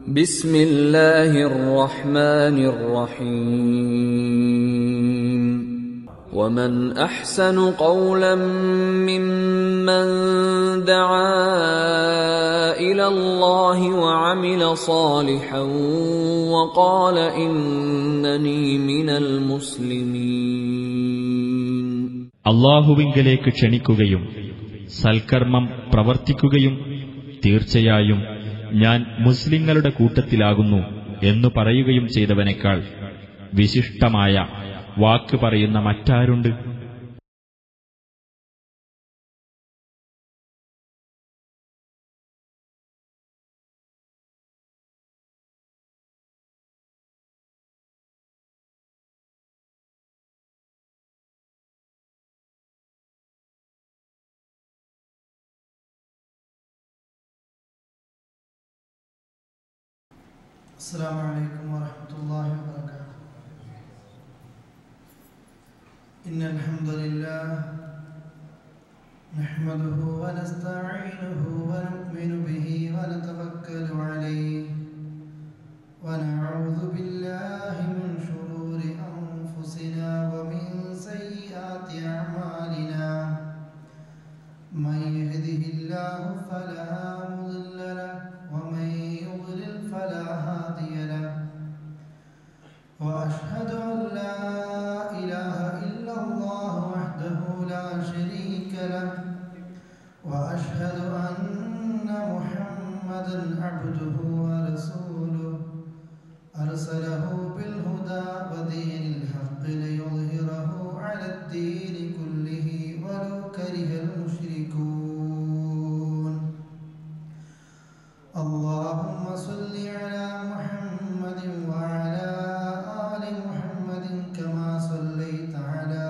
بسم الله الرحمن الرحيم ومن أحسن قولا ممن دعا إلى الله وعمل صالحا وقال إنني من المسلمين. അല്ലാഹുവിങ്കലേക്ക് ക്ഷണിക്കുകയും സൽക്കർമ്മം പ്രവർത്തിക്കുകയും തീർച്ചയായും ഞാൻ മുസ്ലിങ്ങളുടെ കൂട്ടത്തിലാകുന്നു എന്നു പറയുകയും ചെയ്തവനേക്കാൾ വിശിഷ്ടമായ വാക്ക് പറയുന്ന മറ്റാരുണ്ട്? السلام عليكم ورحمة الله وبركاته. إن الحمد لله نحمده ونستعينه ونؤمن به ونتوكل عليه ونعوذ بالله من شرور أنفسنا ومن سيئات أعمالنا من يهده الله فلا مضل له ومن يضلل فلا هادي له وأشهد أن لا إله إلا الله وحده لا شريك له وأشهد أن محمدا عبده ورسوله أرسله بالهدى ودين الحق ليظهره على الدين كله ولو كره المشركون. اللهم صل على محمد وعلى آل محمد كما صليت على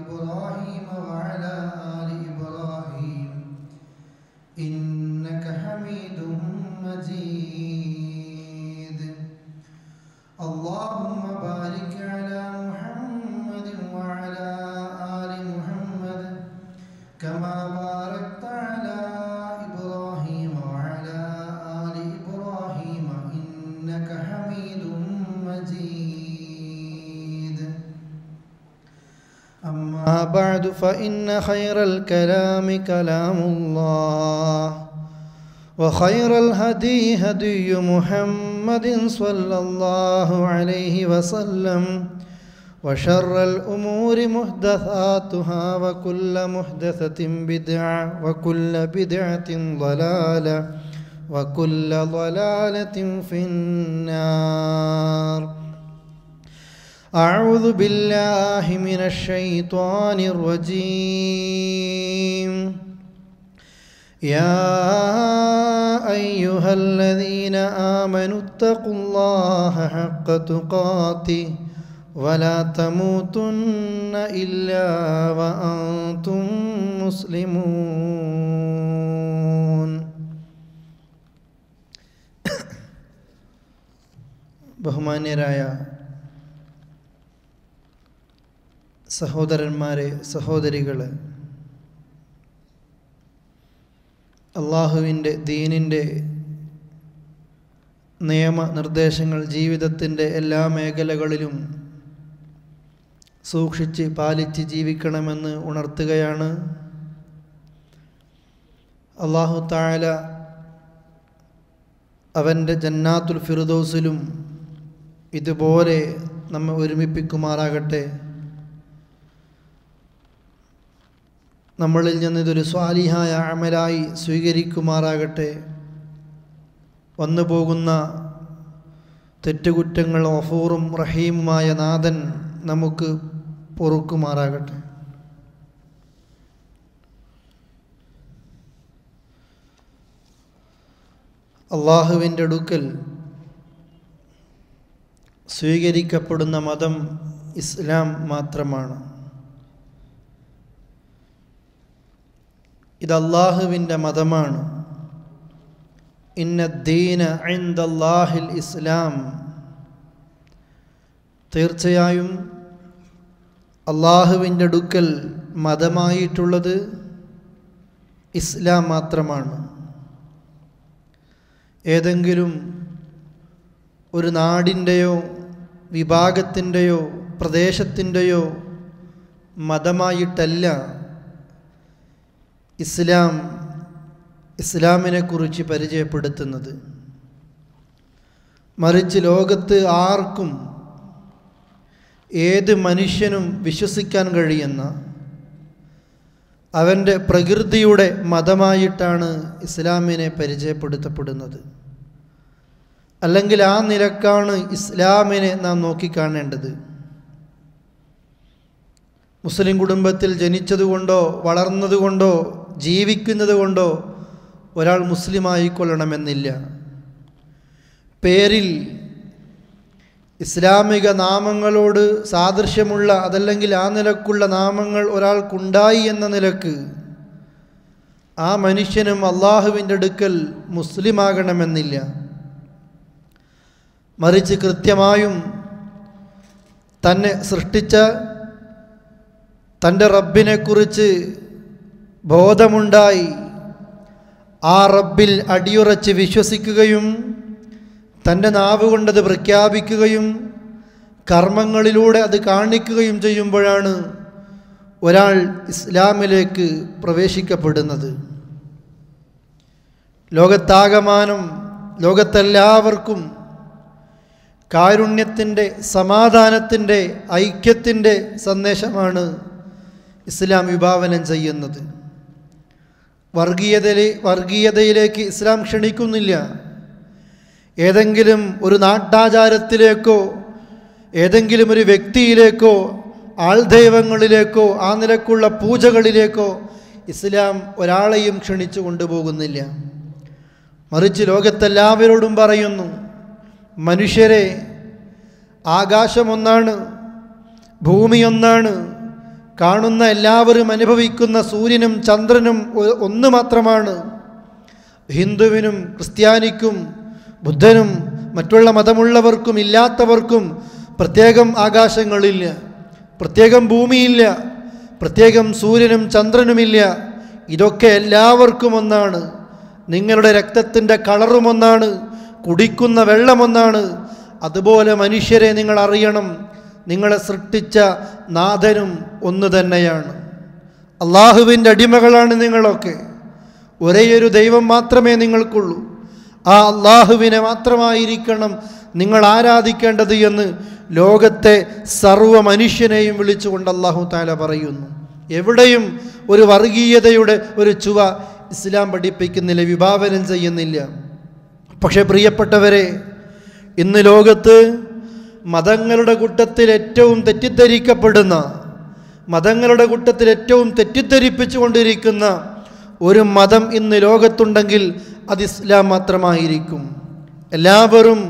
إبراهيم وعلى آل إبراهيم إنك حميد مجيد. اللهم بارك على محمد وعلى آل محمد كما باركت على إبراهيم وعلى آل إبراهيم إنك حميد مجيد. أما بعد فإن خير الكلام كلام الله وخير الهدي هدي محمد صلى الله عليه وسلم وشر الأمور محدثاتها وكل محدثة بدعة وكل بدعة ضلالة وكل ضلالة في النار. أعوذ بالله من الشيطان الرجيم. يا أيها الذين آمنوا اتقوا الله حق تقاته ولا تموتن إلا وأنتم مسلمون. ബഹുമാന്യരായ സഹോദരന്മാരെ, സഹോദരികളെ, അള്ളാഹുവിൻ്റെ ദീനിൻ്റെ നിയമനിർദ്ദേശങ്ങൾ ജീവിതത്തിൻ്റെ എല്ലാ മേഖലകളിലും സൂക്ഷിച്ച് പാലിച്ച് ജീവിക്കണമെന്ന് ഉണർത്തുകയാണ്. അല്ലാഹു തആല അവൻ്റെ ജന്നാത്തുൽ ഫിർദൗസിലും ഇതുപോലെ നമ്മെ ഒരുമിപ്പിക്കുമാറാകട്ടെ. നമ്മളിൽ നിന്ന് ഇതൊരു സ്വാലിഹായ അമലായി സ്വീകരിക്കുമാറാകട്ടെ. വന്നു പോകുന്ന തെറ്റുകുറ്റങ്ങൾ ഗഫൂറും റഹീമുമായ നാഥൻ നമുക്ക് പൊറുക്കുമാറാകട്ടെ. അള്ളാഹുവിൻ്റെ അടുക്കൽ സ്വീകരിക്കപ്പെടുന്ന മതം ഇസ്ലാം മാത്രമാണ്. ഇത് അള്ളാഹുവിൻ്റെ മതമാണ്. ഇന്നദ്ദീന ഇൻദല്ലാഹിൽ ഇസ്ലാം. തീർച്ചയായും അള്ളാഹുവിൻ്റെ അടുക്കൽ മതമായിട്ടുള്ളത് ഇസ്ലാം മാത്രമാണ്. ഏതെങ്കിലും ഒരു നാടിൻ്റെയോ വിഭാഗത്തിൻ്റെയോ പ്രദേശത്തിൻ്റെയോ മതമായിട്ടല്ല ഇസ്ലാമിനെക്കുറിച്ച് പരിചയപ്പെടുത്തുന്നത്. മറിച്ച് ലോകത്ത് ആർക്കും ഏത് മനുഷ്യനും വിശ്വസിക്കാൻ കഴിയുന്ന അവൻ്റെ പ്രകൃതിയുടെ മതമായിട്ടാണ് ഇസ്ലാമിനെ പരിചയപ്പെടുത്തപ്പെടുന്നത്. അല്ലെങ്കിൽ ആ നിലക്കാണ് ഇസ്ലാമിനെ നാം നോക്കിക്കാണേണ്ടത്. മുസ്ലിം കുടുംബത്തിൽ ജനിച്ചതുകൊണ്ടോ വളർന്നതുകൊണ്ടോ ജീവിക്കുന്നത് കൊണ്ടോ ഒരാൾ മുസ്ലിമായിക്കൊള്ളണമെന്നില്ല. പേരിൽ ഇസ്ലാമിക നാമങ്ങളോട് സാദൃശ്യമുള്ള അതല്ലെങ്കിൽ ആ നിലക്കുള്ള നാമങ്ങൾ ഒരാൾക്കുണ്ടായി എന്ന നിലക്ക് ആ മനുഷ്യനും അള്ളാഹുവിൻ്റെ അടുക്കൽ മുസ്ലിമാകണമെന്നില്ല. മറിച്ച് കൃത്യമായും തന്നെ സൃഷ്ടിച്ച തൻ്റെ റബ്ബിനെക്കുറിച്ച് ബോധമുണ്ടായി ആ റബ്ബിൽ അടിയുറച്ച് വിശ്വസിക്കുകയും തൻ്റെ നാവ് കൊണ്ടത് പ്രഖ്യാപിക്കുകയും കർമ്മങ്ങളിലൂടെ അത് കാണിക്കുകയും ചെയ്യുമ്പോഴാണ് ഒരാൾ ഇസ്ലാമിലേക്ക് പ്രവേശിക്കപ്പെടുന്നത്. ലോകത്താകമാനം ലോകത്തെല്ലാവർക്കും കാരുണ്യത്തിൻ്റെ, സമാധാനത്തിൻ്റെ, ഐക്യത്തിൻ്റെ സന്ദേശമാണ് ഇസ്ലാം വിഭാവനം ചെയ്യുന്നത്. വർഗീയതയിലേക്ക് ഇസ്ലാം ക്ഷണിക്കുന്നില്ല. ഏതെങ്കിലും ഒരു നാട്ടാചാരത്തിലേക്കോ ഏതെങ്കിലും ഒരു വ്യക്തിയിലേക്കോ ആൾദൈവങ്ങളിലേക്കോ ആ നിലക്കുള്ള പൂജകളിലേക്കോ ഇസ്ലാം ഒരാളെയും ക്ഷണിച്ചു കൊണ്ടുപോകുന്നില്ല. മറിച്ച് ലോകത്തെല്ലാവരോടും പറയുന്നു, മനുഷ്യരെ, ആകാശമൊന്നാണ്, ഭൂമിയൊന്നാണ്, കാണുന്ന എല്ലാവരും അനുഭവിക്കുന്ന സൂര്യനും ചന്ദ്രനും ഒന്ന് മാത്രമാണ്. ഹിന്ദുവിനും ക്രിസ്ത്യാനിക്കും ബുദ്ധനും മറ്റുള്ള മതമുള്ളവർക്കും ഇല്ലാത്തവർക്കും പ്രത്യേകം ആകാശങ്ങളില്ല, പ്രത്യേകം ഭൂമിയില്ല, പ്രത്യേകം സൂര്യനും ചന്ദ്രനുമില്ല. ഇതൊക്കെ എല്ലാവർക്കും ഒന്നാണ്. നിങ്ങളുടെ രക്തത്തിൻ്റെ കളറും ഒന്നാണ്, കുടിക്കുന്ന വെള്ളമൊന്നാണ്. അതുപോലെ മനുഷ്യരെ നിങ്ങൾ അറിയണം, നിങ്ങളെ സൃഷ്ടിച്ച നാഥനും ഒന്ന് തന്നെയാണ്. അള്ളാഹുവിൻ്റെ അടിമകളാണ് നിങ്ങളൊക്കെ. ഒരേയൊരു ദൈവം മാത്രമേ നിങ്ങൾക്കുള്ളൂ. ആ അള്ളാഹുവിനെ മാത്രമായിരിക്കണം നിങ്ങൾ ആരാധിക്കേണ്ടത് എന്ന് ലോകത്തെ സർവ്വ മനുഷ്യനെയും വിളിച്ചുകൊണ്ട് അല്ലാഹു തആല പറയുന്നു. എവിടെയും ഒരു വർഗീയതയുടെ ഒരു ചുവ ഇസ്ലാം പഠിപ്പിക്കുന്നില്ല, വിഭാവനം ചെയ്യുന്നില്ല. പക്ഷേ പ്രിയപ്പെട്ടവരെ, ഇന്ന് ലോകത്ത് മതങ്ങളുടെ കൂട്ടത്തിൽ ഏറ്റവും തെറ്റിദ്ധരിക്കപ്പെടുന്ന, മതങ്ങളുടെ കൂട്ടത്തിൽ ഏറ്റവും തെറ്റിദ്ധരിപ്പിച്ചുകൊണ്ടിരിക്കുന്ന ഒരു മതം ഇന്ന് ലോകത്തുണ്ടെങ്കിൽ അത് ഇസ്ലാം മാത്രമായിരിക്കും. എല്ലാവരും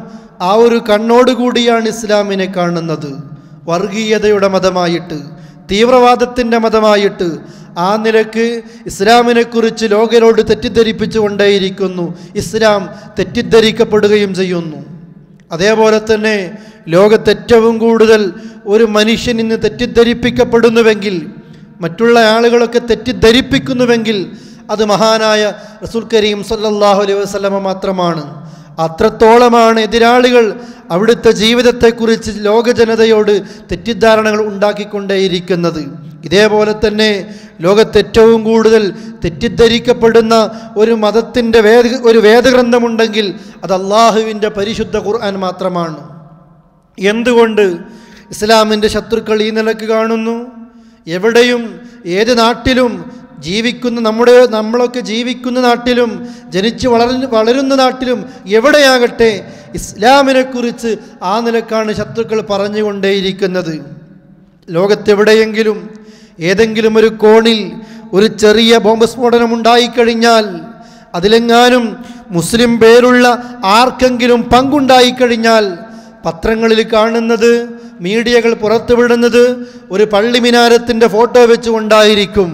ആ ഒരു കണ്ണോടുകൂടിയാണ് ഇസ്ലാമിനെ കാണുന്നത്. വർഗീയതയുടെ മതമായിട്ട്, തീവ്രവാദത്തിൻ്റെ മതമായിട്ട് ആ നിലക്ക് ഇസ്ലാമിനെക്കുറിച്ച് ലോകരോട് തെറ്റിദ്ധരിപ്പിച്ചു കൊണ്ടേയിരിക്കുന്നു. ഇസ്ലാം തെറ്റിദ്ധരിക്കപ്പെടുകയും ചെയ്യുന്നു. അതേപോലെ തന്നെ ലോകത്തേറ്റവും കൂടുതൽ ഒരു മനുഷ്യൻ ഇന്ന് തെറ്റിദ്ധരിപ്പിക്കപ്പെടുന്നുവെങ്കിൽ, മറ്റുള്ള ആളുകളൊക്കെ തെറ്റിദ്ധരിപ്പിക്കുന്നുവെങ്കിൽ അത് മഹാനായ റസൂൽ കരീം സല്ലല്ലാഹു അലൈഹി വസല്ലമ മാത്രമാണ്. അത്രത്തോളമാണ് എതിരാളികൾ അവിടുത്തെ ജീവിതത്തെക്കുറിച്ച് ലോക ജനതയോട് തെറ്റിദ്ധാരണകൾ ഉണ്ടാക്കിക്കൊണ്ടേയിരിക്കുന്നത്. ഇതേപോലെ തന്നെ ലോകത്തേറ്റവും കൂടുതൽ തെറ്റിദ്ധരിക്കപ്പെടുന്ന ഒരു മതത്തിൻ്റെ ഒരു വേദഗ്രന്ഥമുണ്ടെങ്കിൽ അത് അള്ളാഹുവിൻ്റെ പരിശുദ്ധ ഖുർആൻ മാത്രമാണ്. എന്തുകൊണ്ട് ഇസ്ലാമിൻ്റെ ശത്രുക്കൾ ഈ നിലക്ക് കാണുന്നു? എവിടെയും ഏത് നാട്ടിലും ജീവിക്കുന്ന നമ്മളൊക്കെ ജീവിക്കുന്ന നാട്ടിലും ജനിച്ച് വളരുന്ന നാട്ടിലും എവിടെയാകട്ടെ ഇസ്ലാമിനെക്കുറിച്ച് ആ നിലക്കാണ് ശത്രുക്കൾ പറഞ്ഞുകൊണ്ടേയിരിക്കുന്നത്. ലോകത്തെവിടെയെങ്കിലും ഏതെങ്കിലും ഒരു കോണിൽ ഒരു ചെറിയ ബോംബ് സ്ഫോടനം ഉണ്ടായിക്കഴിഞ്ഞാൽ, അതിലെങ്ങാനും മുസ്ലിം പേരുള്ള ആർക്കെങ്കിലും പങ്കുണ്ടായിക്കഴിഞ്ഞാൽ പത്രങ്ങളിൽ കാണുന്നത്, മീഡിയകൾ പുറത്തുവിടുന്നത് ഒരു പള്ളി മിനാരത്തിൻ്റെ ഫോട്ടോ വെച്ചുകൊണ്ടായിരിക്കും,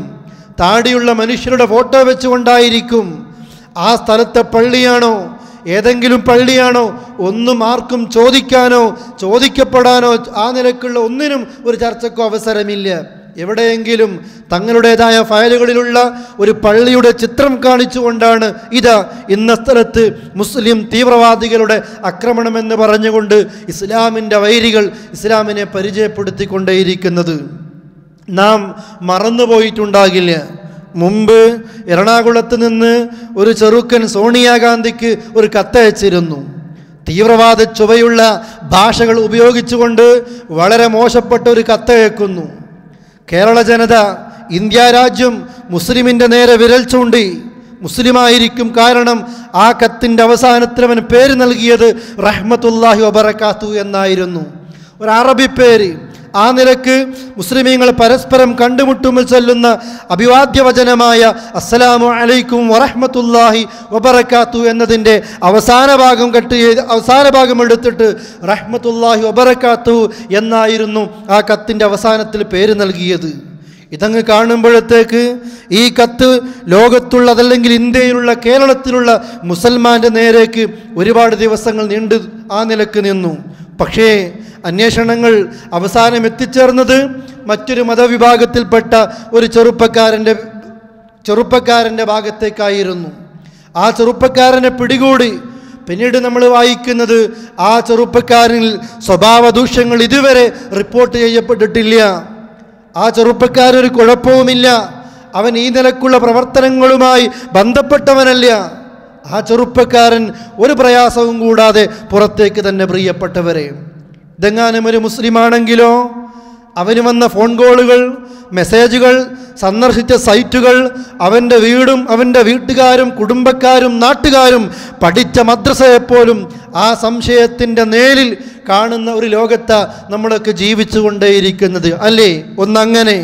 താടിയുള്ള മനുഷ്യരുടെ ഫോട്ടോ വെച്ചുകൊണ്ടായിരിക്കും. ആ സ്ഥലത്തെ പള്ളിയാണോ ഏതെങ്കിലും പള്ളിയാണോ ഒന്നും ആർക്കും ചോദിക്കാനോ ചോദിക്കപ്പെടാനോ ആ നിലക്കുള്ള ഒന്നിനും ഒരു ചർച്ചക്കോ അവസരമില്ല. എവിടെയെങ്കിലും തങ്ങളുടേതായ ഫയലുകളിലുള്ള ഒരു പള്ളിയുടെ ചിത്രം കാണിച്ചുകൊണ്ടാണ് ഇതാ ഇന്ന സ്ഥലത്ത് മുസ്ലിം തീവ്രവാദികളുടെ ആക്രമണമെന്ന് പറഞ്ഞുകൊണ്ട് ഇസ്ലാമിൻ്റെ വൈരികൾ ഇസ്ലാമിനെ പരിചയപ്പെടുത്തിക്കൊണ്ടേയിരിക്കുന്നത്. നാം മറന്നുപോയിട്ടുണ്ടാകില്ല, മുമ്പ് എറണാകുളത്ത് നിന്ന് ഒരു ചെറുക്കൻ സോണിയാഗാന്ധിക്ക് ഒരു കത്തയച്ചിരുന്നു. തീവ്രവാദ ചുവയുള്ള ഭാഷകൾ ഉപയോഗിച്ചുകൊണ്ട് വളരെ മോശപ്പെട്ട ഒരു കത്തയക്കുന്നു. കേരള ജനത, ഇന്ത്യ രാജ്യം മുസ്ലിമിൻ്റെ നേരെ വിരൽ ചൂണ്ടി. മുസ്ലിമായിരിക്കും കാരണം ആ കത്തിൻ്റെ അവസാനത്തിൽ അവൻ പേര് നൽകിയത് റഹ്മത്തുള്ളാഹി വബറകാത്തു എന്നായിരുന്നു, ഒരു അറബി പേര്. ആ നിലക്ക് മുസ്ലിമീങ്ങൾ പരസ്പരം കണ്ടുമുട്ടുമ്പോൾ ചൊല്ലുന്ന അഭിവാദ്യവചനമായ അസ്സലാമു അലൈക്കും വറഹ്മത്തുള്ളാഹി വബറകാത്തു എന്നതിൻ്റെ അവസാന ഭാഗം എടുത്തിട്ട് റഹ്മത്തുള്ളാഹി വബറകാത്തു എന്നായിരുന്നു ആ കത്തിൻ്റെ അവസാനത്തിൽ പേര് നൽകിയത്. ഇതങ്ങ് കാണുമ്പോഴത്തേക്ക് ഈ കത്ത് ലോകത്തുള്ള അതല്ലെങ്കിൽ ഇന്ത്യയിലുള്ള കേരളത്തിലുള്ള മുസൽമാൻ്റെ നേരേക്ക് ഒരുപാട് ദിവസങ്ങൾ നീണ്ടു ആ നിലക്ക് നിന്നു. പക്ഷേ അന്വേഷണങ്ങൾ അവസാനം എത്തിച്ചേർന്നത് മറ്റൊരു മതവിഭാഗത്തിൽപ്പെട്ട ഒരു ചെറുപ്പക്കാരൻ്റെ ഭാഗത്തേക്കായിരുന്നു. ആ ചെറുപ്പക്കാരനെ പിടികൂടി. പിന്നീട് നമ്മൾ വായിക്കുന്നത് ആ ചെറുപ്പക്കാരനിൽ സ്വഭാവ ദൂഷ്യങ്ങൾ ഇതുവരെ റിപ്പോർട്ട് ചെയ്യപ്പെട്ടിട്ടില്ല. ആ ചെറുപ്പക്കാരൊരു കുഴപ്പവുമില്ല, അവൻ ഈ നിലക്കുള്ള പ്രവർത്തനങ്ങളുമായി ബന്ധപ്പെട്ടവനല്ല. ആ ചെറുപ്പക്കാരൻ ഒരു പ്രയാസവും കൂടാതെ പുറത്തേക്ക് തന്നെ പ്രിയപ്പെട്ടവരെ. ഇതെങ്ങാനും ഒരു മുസ്ലിമാണെങ്കിലോ അവന് വന്ന ഫോൺ കോളുകൾ, മെസ്സേജുകൾ, സന്ദർശിച്ച സൈറ്റുകൾ, അവൻ്റെ വീടും അവൻ്റെ വീട്ടുകാരും കുടുംബക്കാരും നാട്ടുകാരും പഠിച്ച മദ്രസയെപ്പോലും ആ സംശയത്തിൻ്റെ നേരിൽ കാണുന്ന ഒരു ലോകത്താണ് നമ്മളൊക്കെ ജീവിച്ചു കൊണ്ടേയിരിക്കുന്നത് അല്ലേ? ഒന്നങ്ങനെ